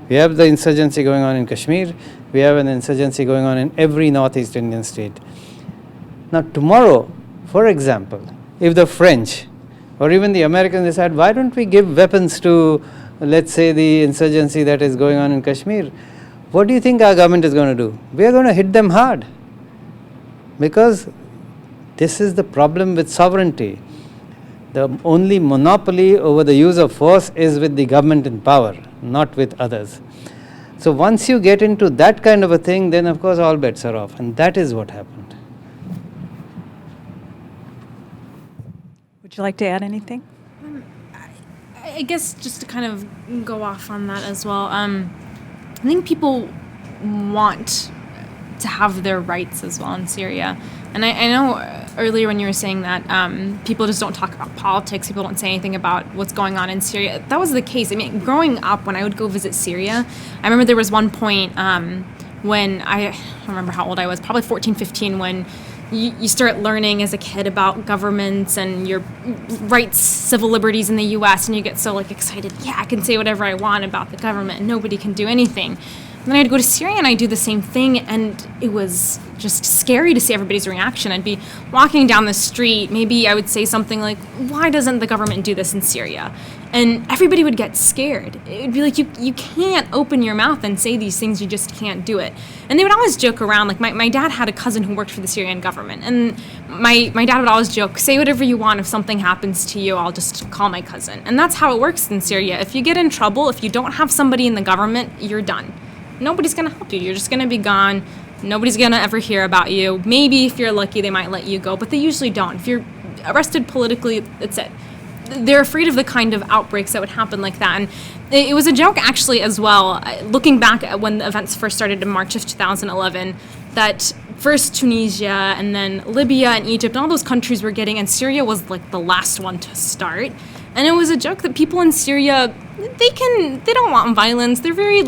We have the insurgency going on in Kashmir. We have an insurgency going on in every Northeast Indian state. Now tomorrow, for example, if the French or even the Americans decide, why don't we give weapons to, let's say, the insurgency that is going on in Kashmir, what do you think our government is going to do? We are going to hit them hard, because this is the problem with sovereignty. The only monopoly over the use of force is with the government in power, not with others. So once you get into that kind of a thing, then of course all bets are off, and that is what happened. Would you like to add anything? I guess just to kind of go off on that as well, I think people want to have their rights as well in Syria. And I know earlier when you were saying that people just don't talk about politics, people don't say anything about what's going on in Syria. That was the case. I mean, growing up, when I would go visit Syria, I remember there was one point when I don't remember how old I was, probably 14, 15, when you start learning as a kid about governments and your rights, civil liberties in the U.S., and you get so excited, yeah, I can say whatever I want about the government and nobody can do anything. And then I'd go to Syria and I'd do the same thing, and it was just scary to see everybody's reaction. I'd be walking down the street, maybe I would say something like, why doesn't the government do this in Syria? And everybody would get scared. It would be like, you can't open your mouth and say these things, you just can't do it. And they would always joke around, my dad had a cousin who worked for the Syrian government, and my dad would always joke, say whatever you want, if something happens to you, I'll just call my cousin. And that's how it works in Syria. If you get in trouble, if you don't have somebody in the government, you're done. Nobody's going to help you. You're just going to be gone. Nobody's going to ever hear about you. Maybe if you're lucky, they might let you go, but they usually don't. If you're arrested politically, that's it. They're afraid of the kind of outbreaks that would happen like that. And it was a joke, actually, as well, looking back at when the events first started in March of 2011, that first Tunisia and then Libya and Egypt, and all those countries were getting, and Syria was the last one to start. And it was a joke that people in Syria, they don't want violence. They're very,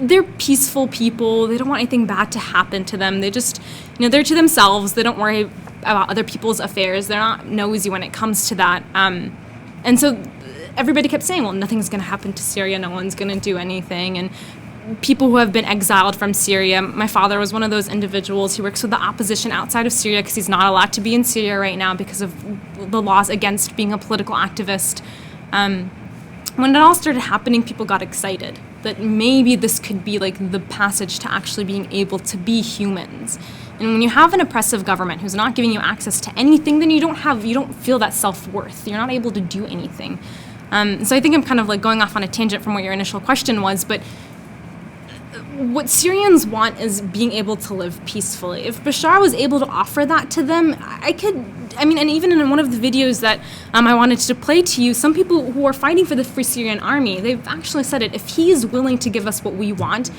they're peaceful people. They don't want anything bad to happen to them. They just, they're to themselves. They don't worry about other people's affairs. They're not nosy when it comes to that. And so everybody kept saying, well, nothing's going to happen to Syria. No one's going to do anything. And people who have been exiled from Syria. My father was one of those individuals who works with the opposition outside of Syria because he's not allowed to be in Syria right now because of the laws against being a political activist. When it all started happening, people got excited that maybe this could be like the passage to actually being able to be humans. And when you have an oppressive government who's not giving you access to anything, then you don't feel that self-worth. You're not able to do anything. So I think I'm kind of like going off on a tangent from what your initial question was, but what Syrians want is being able to live peacefully. If Bashar was able to offer that to them, and even in one of the videos that I wanted to play to you, some people who are fighting for the Free Syrian Army, they've actually said it, if he is willing to give us what we want,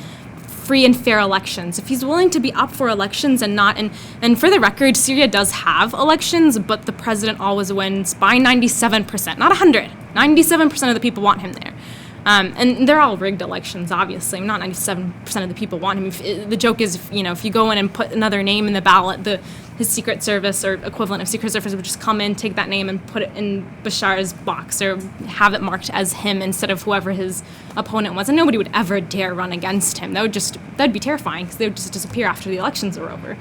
free and fair elections, if he's willing to be up for elections and not, and for the record, Syria does have elections, but the president always wins by 97%, not 100, 97% of the people want him there. And they're all rigged elections, obviously. Not 97% of the people want him. The joke is, if you go in and put another name in the ballot, his Secret Service or equivalent of Secret Service would just come in, take that name, and put it in Bashar's box or have it marked as him instead of whoever his opponent was. And nobody would ever dare run against him. That'd be terrifying because they would just disappear after the elections are over.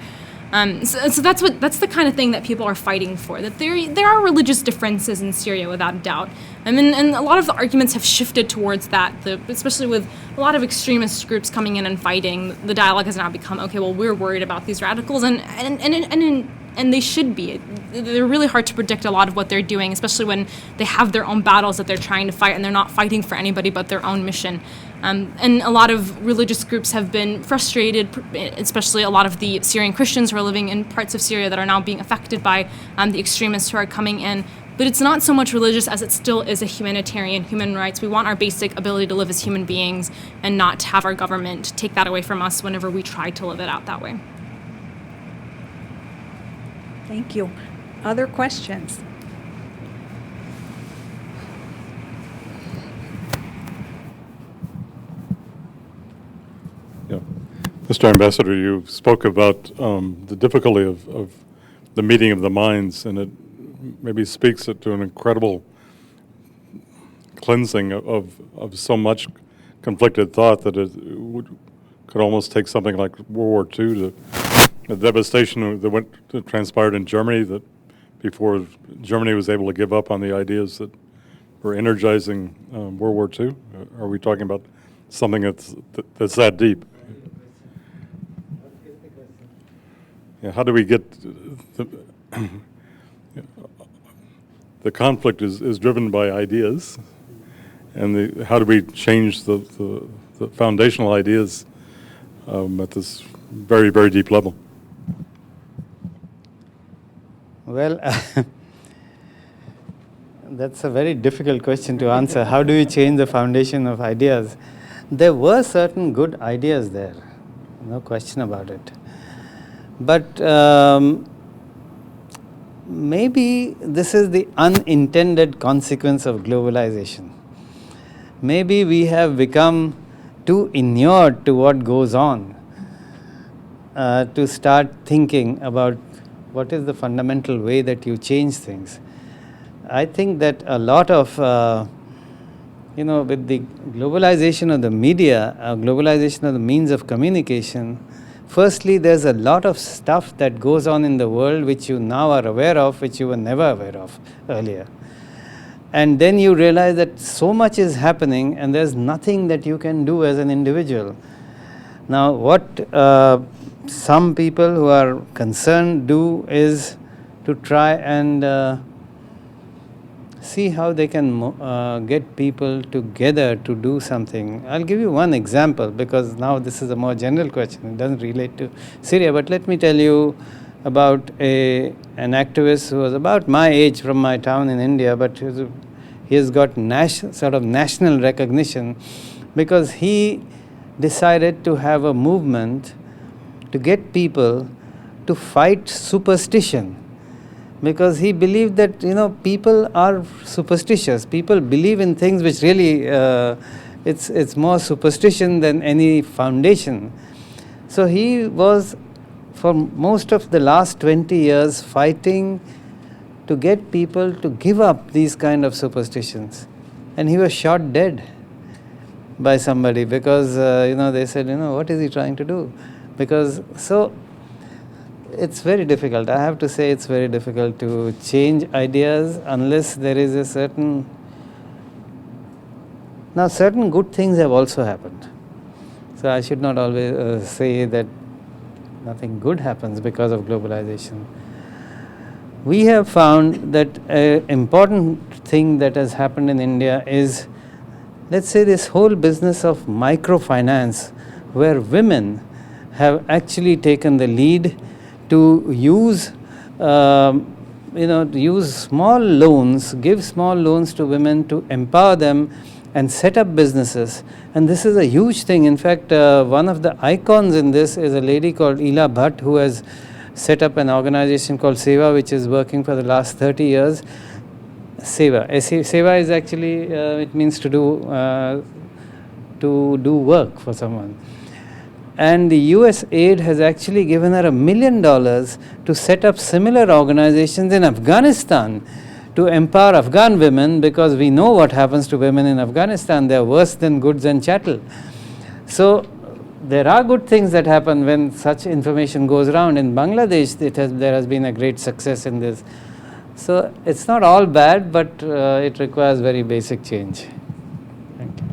So that's the kind of thing that people are fighting for. That there are religious differences in Syria without a doubt, and a lot of the arguments have shifted towards that. Especially with a lot of extremist groups coming in and fighting, the dialogue has now become, okay, well, we're worried about these radicals, and they should be. They're really hard to predict a lot of what they're doing, especially when they have their own battles that they're trying to fight, and they're not fighting for anybody but their own mission. And a lot of religious groups have been frustrated, especially a lot of the Syrian Christians who are living in parts of Syria that are now being affected by the extremists who are coming in. But it's not so much religious as it still is a humanitarian, human rights. We want our basic ability to live as human beings and not to have our government take that away from us whenever we try to live it out that way. Thank you. Other questions? Yeah. Mr. Ambassador, you spoke about the difficulty of the meeting of the minds, and it maybe speaks to an incredible cleansing of so much conflicted thought that could almost take something like World War II to the devastation that transpired in Germany, that before Germany was able to give up on the ideas that were energizing World War II. Are we talking about something that's that deep? Yeah, how do we get the conflict is driven by ideas, and how do we change the foundational ideas at this very, very deep level? Well, that's a very difficult question to answer. How do we change the foundation of ideas? There were certain good ideas there, no question about it. But maybe this is the unintended consequence of globalization. Maybe we have become too inured to what goes on to start thinking about what is the fundamental way that you change things. I think that a lot of, with the globalization of the media, globalization of the means of communication, firstly, there's a lot of stuff that goes on in the world which you now are aware of, which you were never aware of earlier. And then you realize that so much is happening and there's nothing that you can do as an individual. Now, what some people who are concerned do is to try and see how they can get people together to do something. I'll give you one example, because now this is a more general question. It doesn't relate to Syria, but let me tell you about an activist who was about my age from my town in India, but he has got sort of national recognition because he decided to have a movement to get people to fight superstition. Because he believed that, people are superstitious. People believe in things which really, it's more superstition than any foundation. So he was, for most of the last 20 years, fighting to get people to give up these kind of superstitions. And he was shot dead. by somebody because, they said, what is he trying to do? So it's very difficult. I have to say it's very difficult to change ideas unless there is a certain... Now, certain good things have also happened. So I should not always say that nothing good happens because of globalization. We have found that an important thing that has happened in India is, let's say, this whole business of microfinance, where women have actually taken the lead to use, use small loans, give small loans to women to empower them and set up businesses. And this is a huge thing. In fact, one of the icons in this is a lady called Ila Bhatt, who has set up an organization called Seva, which is working for the last 30 years. Seva. Seva is actually, it means to do work for someone. And the US aid has actually given her $1 million to set up similar organizations in Afghanistan to empower Afghan women, because we know what happens to women in Afghanistan. They are worse than goods and chattel. So there are good things that happen when such information goes around. In Bangladesh, there has been a great success in this. So it's not all bad, but it requires very basic change. Thank you.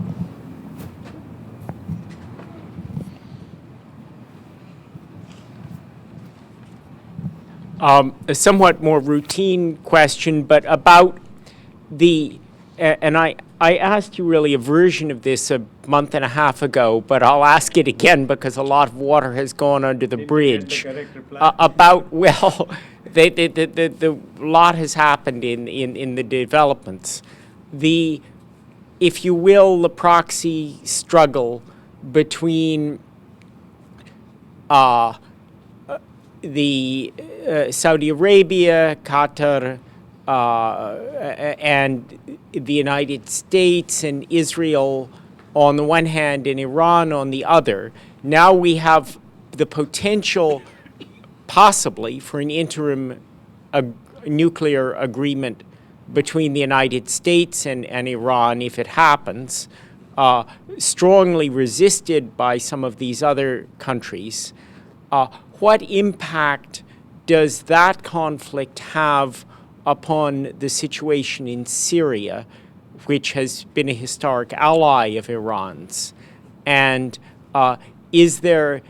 A somewhat more routine question, but about and I asked you really a version of this a month and a half ago, but I'll ask it again because a lot of water has gone under the bridge. About, well, the lot has happened in the developments. If you will, the proxy struggle between Saudi Arabia, Qatar, and the United States and Israel on the one hand and Iran on the other. Now we have the potential, possibly, for an interim nuclear agreement between the United States and Iran, if it happens, strongly resisted by some of these other countries. What impact does that conflict have upon the situation in Syria, which has been a historic ally of Iran's? And is there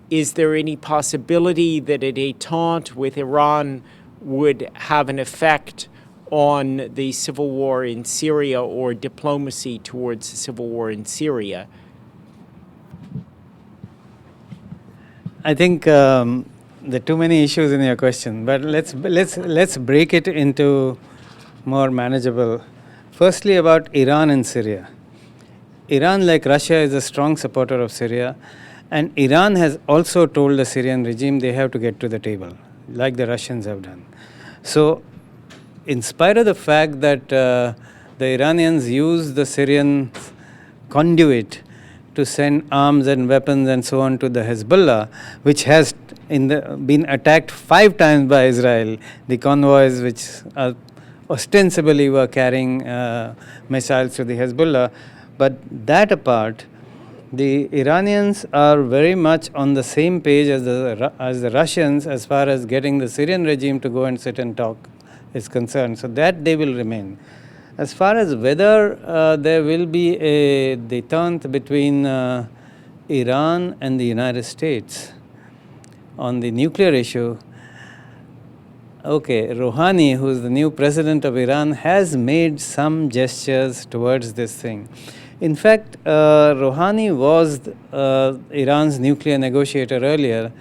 any possibility that a détente with Iran would have an effect on the civil war in Syria or diplomacy towards the civil war in Syria? I think there are too many issues in your question, but let's break it into more manageable. Firstly, about Iran and Syria. Iran, like Russia, is a strong supporter of Syria, and Iran has also told the Syrian regime they have to get to the table, like the Russians have done. So, in spite of the fact that the Iranians use the Syrian conduit to send arms and weapons and so on to the Hezbollah, which has been attacked 5 times by Israel, the convoys which ostensibly were carrying missiles to the Hezbollah. But that apart, the Iranians are very much on the same page as the Russians as far as getting the Syrian regime to go and sit and talk is concerned. So that they will remain. As far as whether there will be a détente between Iran and the United States on the nuclear issue, okay, Rouhani, who is the new president of Iran, has made some gestures towards this thing. In fact, Rouhani was Iran's nuclear negotiator earlier,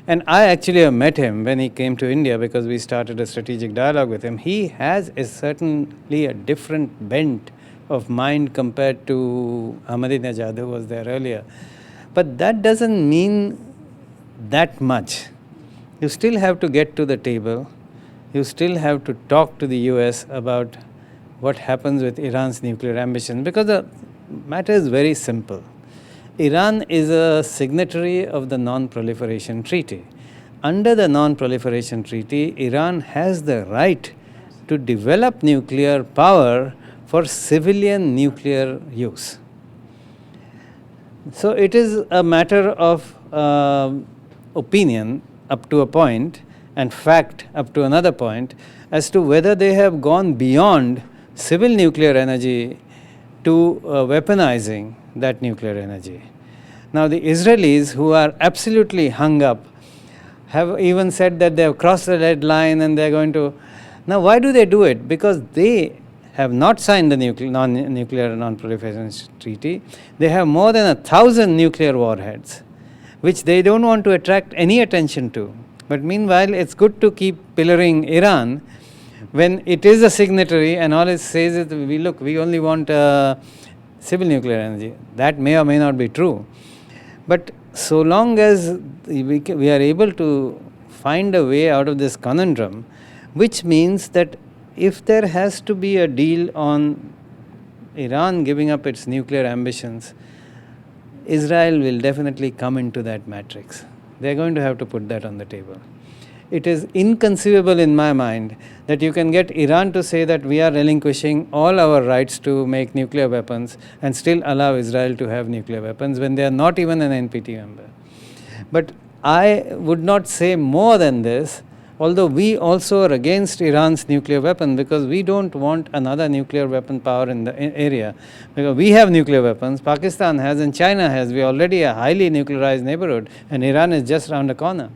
and I actually have met him when he came to India because we started a strategic dialogue with him. He has certainly a different bent of mind compared to Ahmadinejad, who was there earlier. But that doesn't mean that much. You still have to get to the table. You still have to talk to the US about what happens with Iran's nuclear ambition, because the matter is very simple. Iran is a signatory of the Non-Proliferation Treaty. Under the Non-Proliferation Treaty, Iran has the right to develop nuclear power for civilian nuclear use. So it is a matter of opinion up to a point and fact up to another point as to whether they have gone beyond civil nuclear energy to weaponizing that nuclear energy. Now the Israelis, who are absolutely hung up, have even said that they have crossed the red line and they are going to. Now why do they do it? Because they have not signed the nuclear non-proliferation treaty. They have more than 1,000 nuclear warheads, which they don't want to attract any attention to. But meanwhile, it's good to keep pillaring Iran when it is a signatory and all it says is, we only want civil nuclear energy. That may or may not be true. But so long as we are able to find a way out of this conundrum, which means that if there has to be a deal on Iran giving up its nuclear ambitions, Israel will definitely come into that matrix. They are going to have to put that on the table. It is inconceivable in my mind that you can get Iran to say that we are relinquishing all our rights to make nuclear weapons and still allow Israel to have nuclear weapons when they are not even an NPT member. But I would not say more than this, although we also are against Iran's nuclear weapon because we don't want another nuclear weapon power in the area. Because we have nuclear weapons, Pakistan has and China has. We are already a highly nuclearized neighborhood and Iran is just around the corner.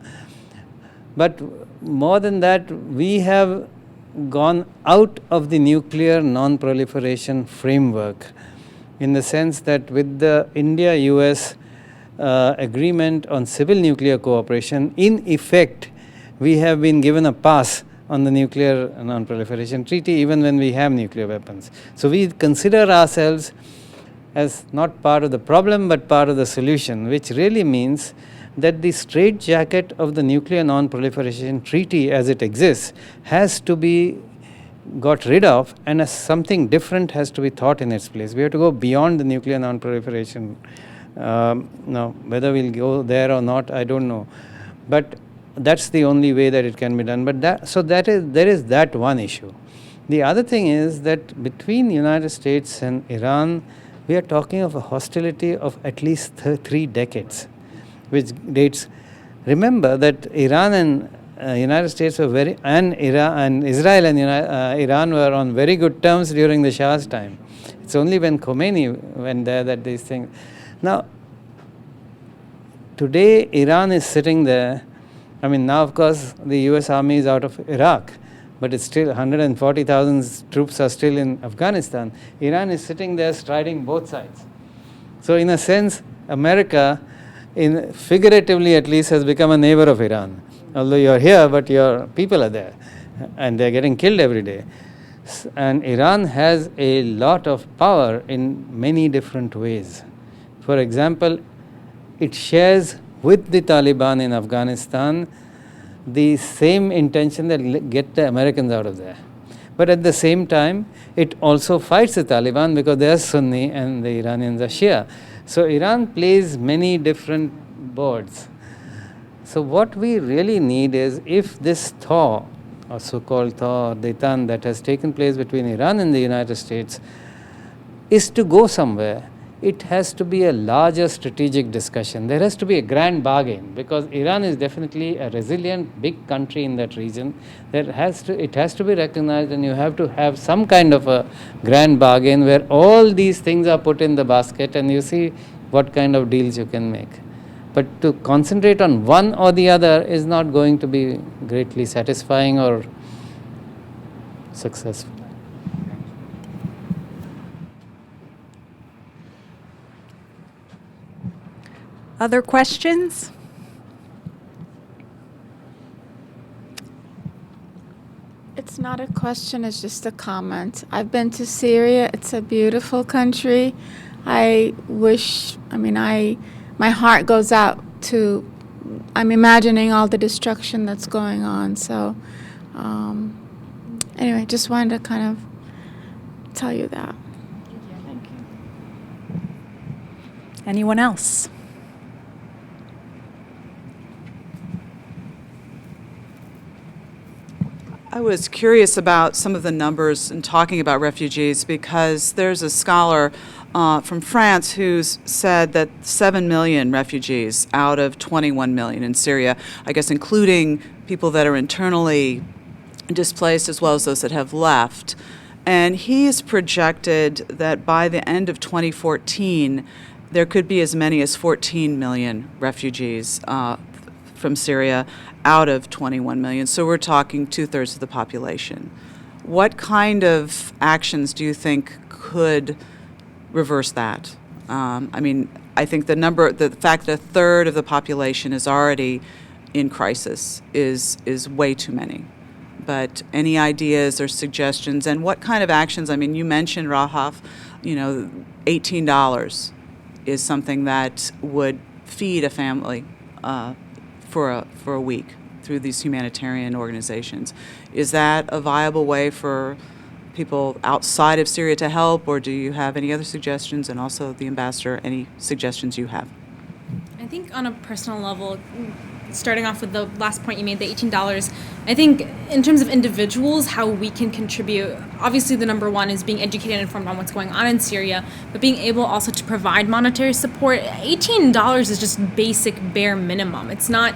But more than that, we have gone out of the nuclear non-proliferation framework in the sense that with the India-US agreement on civil nuclear cooperation, in effect, we have been given a pass on the nuclear non-proliferation treaty even when we have nuclear weapons. So we consider ourselves as not part of the problem but part of the solution, which really means that the straitjacket of the nuclear non-proliferation treaty as it exists has to be got rid of and something different has to be thought in its place. We have to go beyond the nuclear non-proliferation. Now, whether we'll go there or not, I don't know. But that's the only way that it can be done. But there is that one issue. The other thing is that between United States and Iran, we are talking of a hostility of at least 3 decades, which dates. Remember that Iran and United States were Israel and Iran were on very good terms during the Shah's time. It's only when Khomeini went there that these things. Now, today Iran is sitting there. I mean, now of course the US Army is out of Iraq, but it's still 140,000 troops are still in Afghanistan. Iran is sitting there striding both sides. So in a sense, America, figuratively at least, has become a neighbor of Iran. Although you're here, but your people are there, and they're getting killed every day. And Iran has a lot of power in many different ways. For example, it shares with the Taliban in Afghanistan the same intention that get the Americans out of there. But at the same time, it also fights the Taliban because they are Sunni and the Iranians are Shia. So Iran plays many different boards. So what we really need is, if this thaw, or so-called thaw or détente that has taken place between Iran and the United States is to go somewhere, it has to be a larger strategic discussion. There has to be a grand bargain because Iran is definitely a resilient, big country in that region. It has to be recognized, and you have to have some kind of a grand bargain where all these things are put in the basket and you see what kind of deals you can make. But to concentrate on one or the other is not going to be greatly satisfying or successful. Other questions? It's not a question, it's just a comment. I've been to Syria. It's a beautiful country. My heart goes out to, I'm imagining all the destruction that's going on. So, anyway, just wanted to kind of tell you that. Thank you. Anyone else? I was curious about some of the numbers in talking about refugees because there's a scholar from France who's said that 7 million refugees out of 21 million in Syria, I guess including people that are internally displaced as well as those that have left. And he has projected that by the end of 2014, there could be as many as 14 million refugees from Syria out of 21 million. So we're talking 2/3 of the population. What kind of actions do you think could reverse that? I mean, I think the fact that 1/3 of the population is already in crisis is way too many. But any ideas or suggestions, and what kind of actions? I mean, you mentioned, Rahaf, $18 is something that would feed a family for a week through these humanitarian organizations. Is that a viable way for people outside of Syria to help, or do you have any other suggestions? And also, the ambassador, any suggestions you have? I think on a personal level, starting off with the last point you made, the $18, I think in terms of individuals, how we can contribute, obviously the number one is being educated and informed on what's going on in Syria, but being able also to provide monetary support. $18 is just basic bare minimum. It's not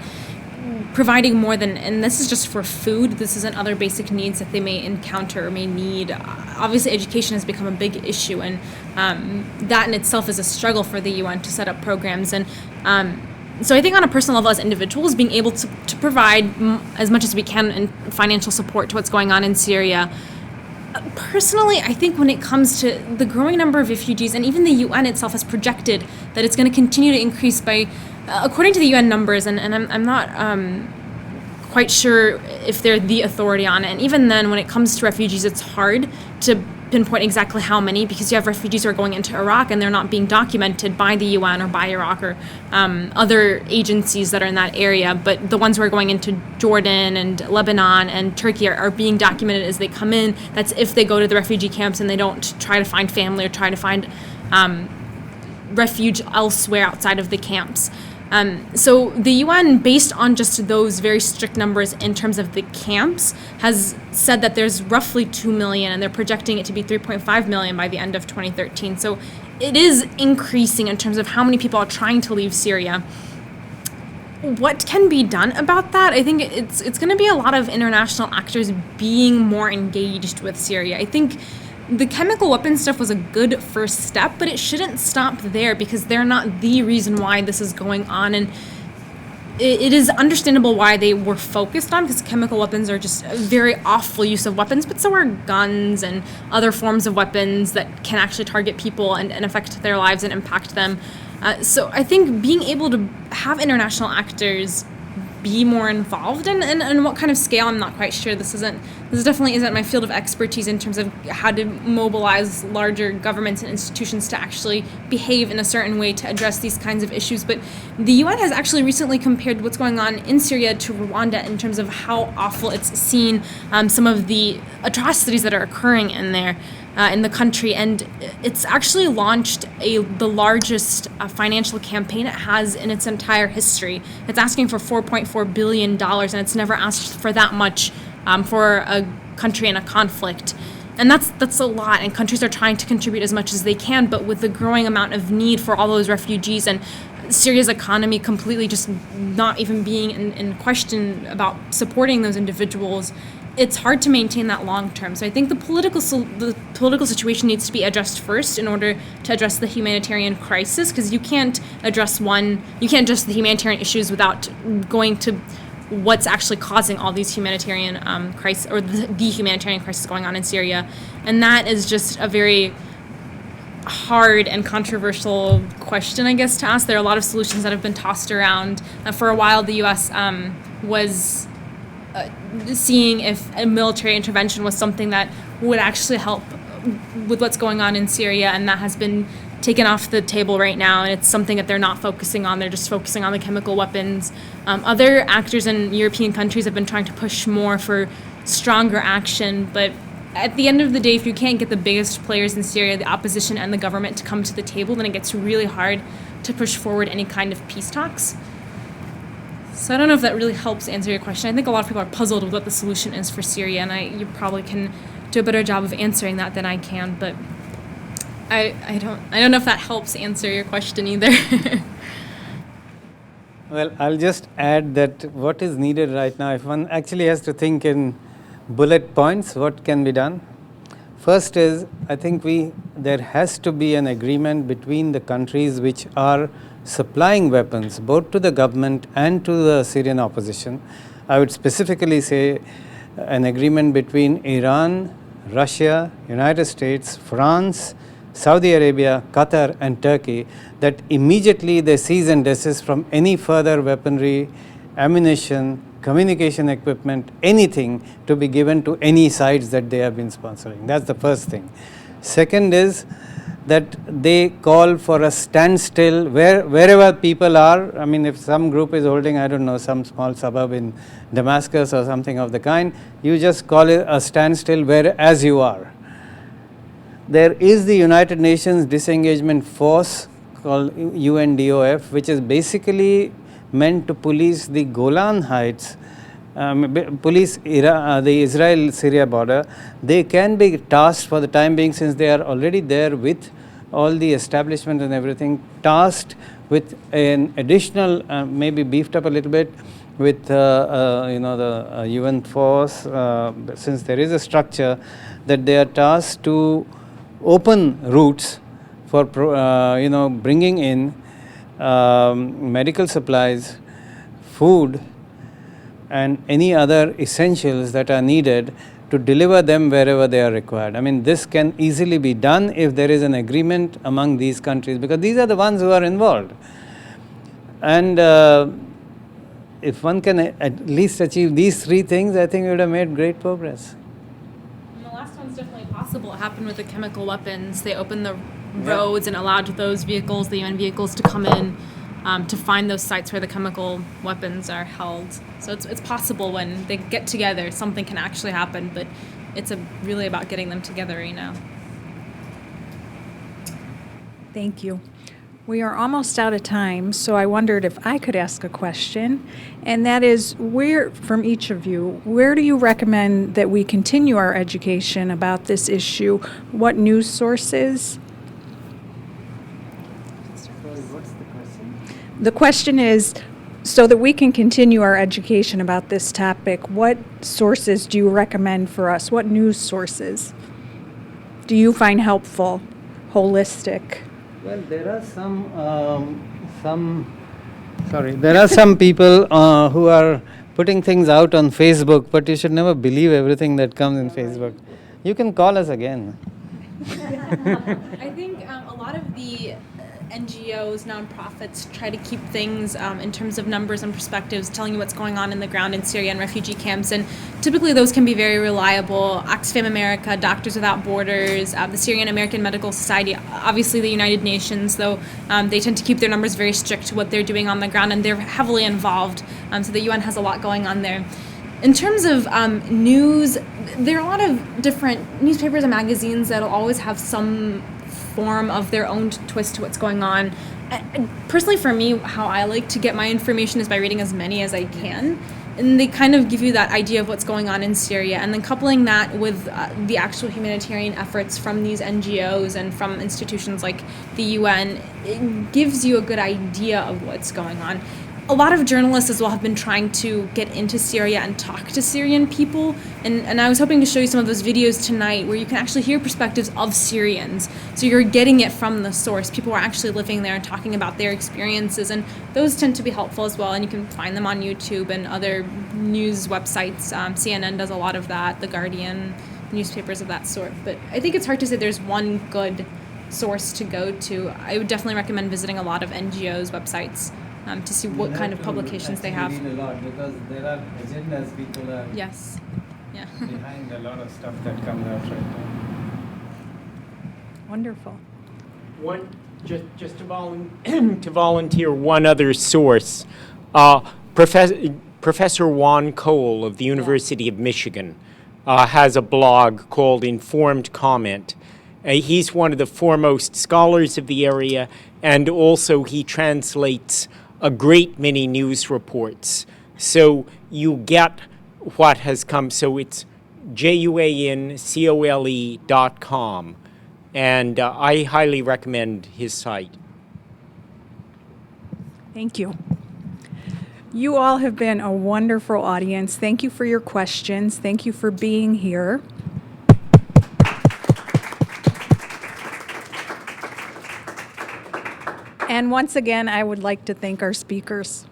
providing more than, and this is just for food, this isn't other basic needs that they may encounter or may need. Obviously education has become a big issue, and that in itself is a struggle for the UN to set up programs. And so I think on a personal level as individuals, being able to provide as much as we can in financial support to what's going on in Syria. Personally, I think when it comes to the growing number of refugees, and even the UN itself has projected that it's going to continue to increase by, according to the UN numbers, and I'm not quite sure if they're the authority on it. And even then, when it comes to refugees, it's hard to pinpoint exactly how many, because you have refugees who are going into Iraq and they're not being documented by the UN or by Iraq or other agencies that are in that area. But the ones who are going into Jordan and Lebanon and Turkey are being documented as they come in. That's if they go to the refugee camps and they don't try to find family or try to find refuge elsewhere outside of the camps. So the UN, based on just those very strict numbers in terms of the camps, has said that there's roughly 2 million, and they're projecting it to be 3.5 million by the end of 2013. So it is increasing in terms of how many people are trying to leave Syria. What can be done about that? I think it's going to be a lot of international actors being more engaged with Syria. I think the chemical weapons stuff was a good first step, but it shouldn't stop there, because they're not the reason why this is going on. And it is understandable why they were focused on, because chemical weapons are just a very awful use of weapons, but so are guns and other forms of weapons that can actually target people and affect their lives and impact them. So I think being able to have international actors be more involved and what kind of scale, I'm not quite sure. This definitely isn't my field of expertise in terms of how to mobilize larger governments and institutions to actually behave in a certain way to address these kinds of issues. But the UN has actually recently compared what's going on in Syria to Rwanda in terms of how awful it's seen some of the atrocities that are occurring in there. In the country, and it's actually launched the largest financial campaign it has in its entire history. It's asking for $4.4 billion, and it's never asked for that much for a country in a conflict. And that's a lot, and countries are trying to contribute as much as they can, but with the growing amount of need for all those refugees and Syria's economy completely just not even being in question about supporting those individuals, it's hard to maintain that long term. So I think the political situation needs to be addressed first in order to address the humanitarian crisis, because you can't address the humanitarian issues without going to what's actually causing all these humanitarian crisis, or the humanitarian crisis going on in Syria. And that is just a very hard and controversial question, I guess, to ask. There are a lot of solutions that have been tossed around. For a while, the U.S. Was seeing if a military intervention was something that would actually help with what's going on in Syria, and that has been taken off the table right now, and it's something that they're not focusing on. They're just focusing on the chemical weapons. Other actors in European countries have been trying to push more for stronger action, but at the end of the day, if you can't get the biggest players in Syria, the opposition and the government, to come to the table, then it gets really hard to push forward any kind of peace talks. So I don't know if that really helps answer your question. I think a lot of people are puzzled with what the solution is for Syria, and you probably can do a better job of answering that than I can. But I don't know if that helps answer your question either. Well, I'll just add that what is needed right now, if one actually has to think in bullet points, what can be done? First is, I think there has to be an agreement between the countries which are supplying weapons, both to the government and to the Syrian opposition. I would specifically say an agreement between Iran, Russia, United States, France, Saudi Arabia, Qatar and Turkey, that immediately they cease and desist from any further weaponry, ammunition, communication equipment, anything to be given to any sides that they have been sponsoring. That's the first thing. Second is that they call for a standstill wherever people are. I mean, if some group is holding, I don't know, some small suburb in Damascus or something of the kind, you just call it a standstill whereas you are. There is the United Nations Disengagement Force called UNDOF, which is basically meant to police the Golan Heights, police the Israel-Syria border. They can be tasked for the time being, since they are already there with all the establishment and everything, tasked with an additional, maybe beefed up a little bit, with the UN force, since there is a structure, that they are tasked to open routes for bringing in medical supplies, food and any other essentials that are needed to deliver them wherever they are required. I mean, this can easily be done if there is an agreement among these countries, because these are the ones who are involved. And if one can at least achieve these three things, I think we would have made great progress. The last one's definitely possible. It happened with the chemical weapons. They opened the roads and allowed those vehicles, the UN vehicles, to come in to find those sites where the chemical weapons are held. So it's possible when they get together, something can actually happen, but it's really about getting them together right now. Thank you. We are almost out of time, so I wondered if I could ask a question, and that is, from each of you, where do you recommend that we continue our education about this issue? What news sources? What's the question? The question is, so that we can continue our education about this topic, what sources do you recommend for us? What news sources do you find helpful, holistic? Well, there are some people who are putting things out on Facebook, but you should never believe everything that comes in Facebook. You can call us again. I think a lot of the NGOs, nonprofits try to keep things in terms of numbers and perspectives, telling you what's going on in the ground in Syria and refugee camps, and typically those can be very reliable. Oxfam America, Doctors Without Borders, the Syrian American Medical Society, obviously the United Nations, though they tend to keep their numbers very strict to what they're doing on the ground, and they're heavily involved, so the UN has a lot going on there. In terms of news, there are a lot of different newspapers and magazines that'll always have some form of their own twist to what's going on. Personally, for me, how I like to get my information is by reading as many as I can. And they kind of give you that idea of what's going on in Syria, and then coupling that with the actual humanitarian efforts from these NGOs and from institutions like the UN, it gives you a good idea of what's going on. A lot of journalists as well have been trying to get into Syria and talk to Syrian people, and I was hoping to show you some of those videos tonight where you can actually hear perspectives of Syrians. So you're getting it from the source. People are actually living there and talking about their experiences, and those tend to be helpful as well, and you can find them on YouTube and other news websites. CNN does a lot of that, The Guardian, newspapers of that sort. But I think it's hard to say there's one good source to go to. I would definitely recommend visiting a lot of NGOs' websites to see what kind of publications they have. Read a lot, because there are agendas, people are Yes. Yeah. behind a lot of stuff that comes out right now. Wonderful. Just to volunteer one other source, Professor Juan Cole of the University of Michigan has a blog called Informed Comment. He's one of the foremost scholars of the area, and also he translates a great many news reports. So you get what has come. So it's JUANCOLE.com. and I highly recommend his site. Thank you. You all have been a wonderful audience. Thank you for your questions. Thank you for being here. And once again, I would like to thank our speakers.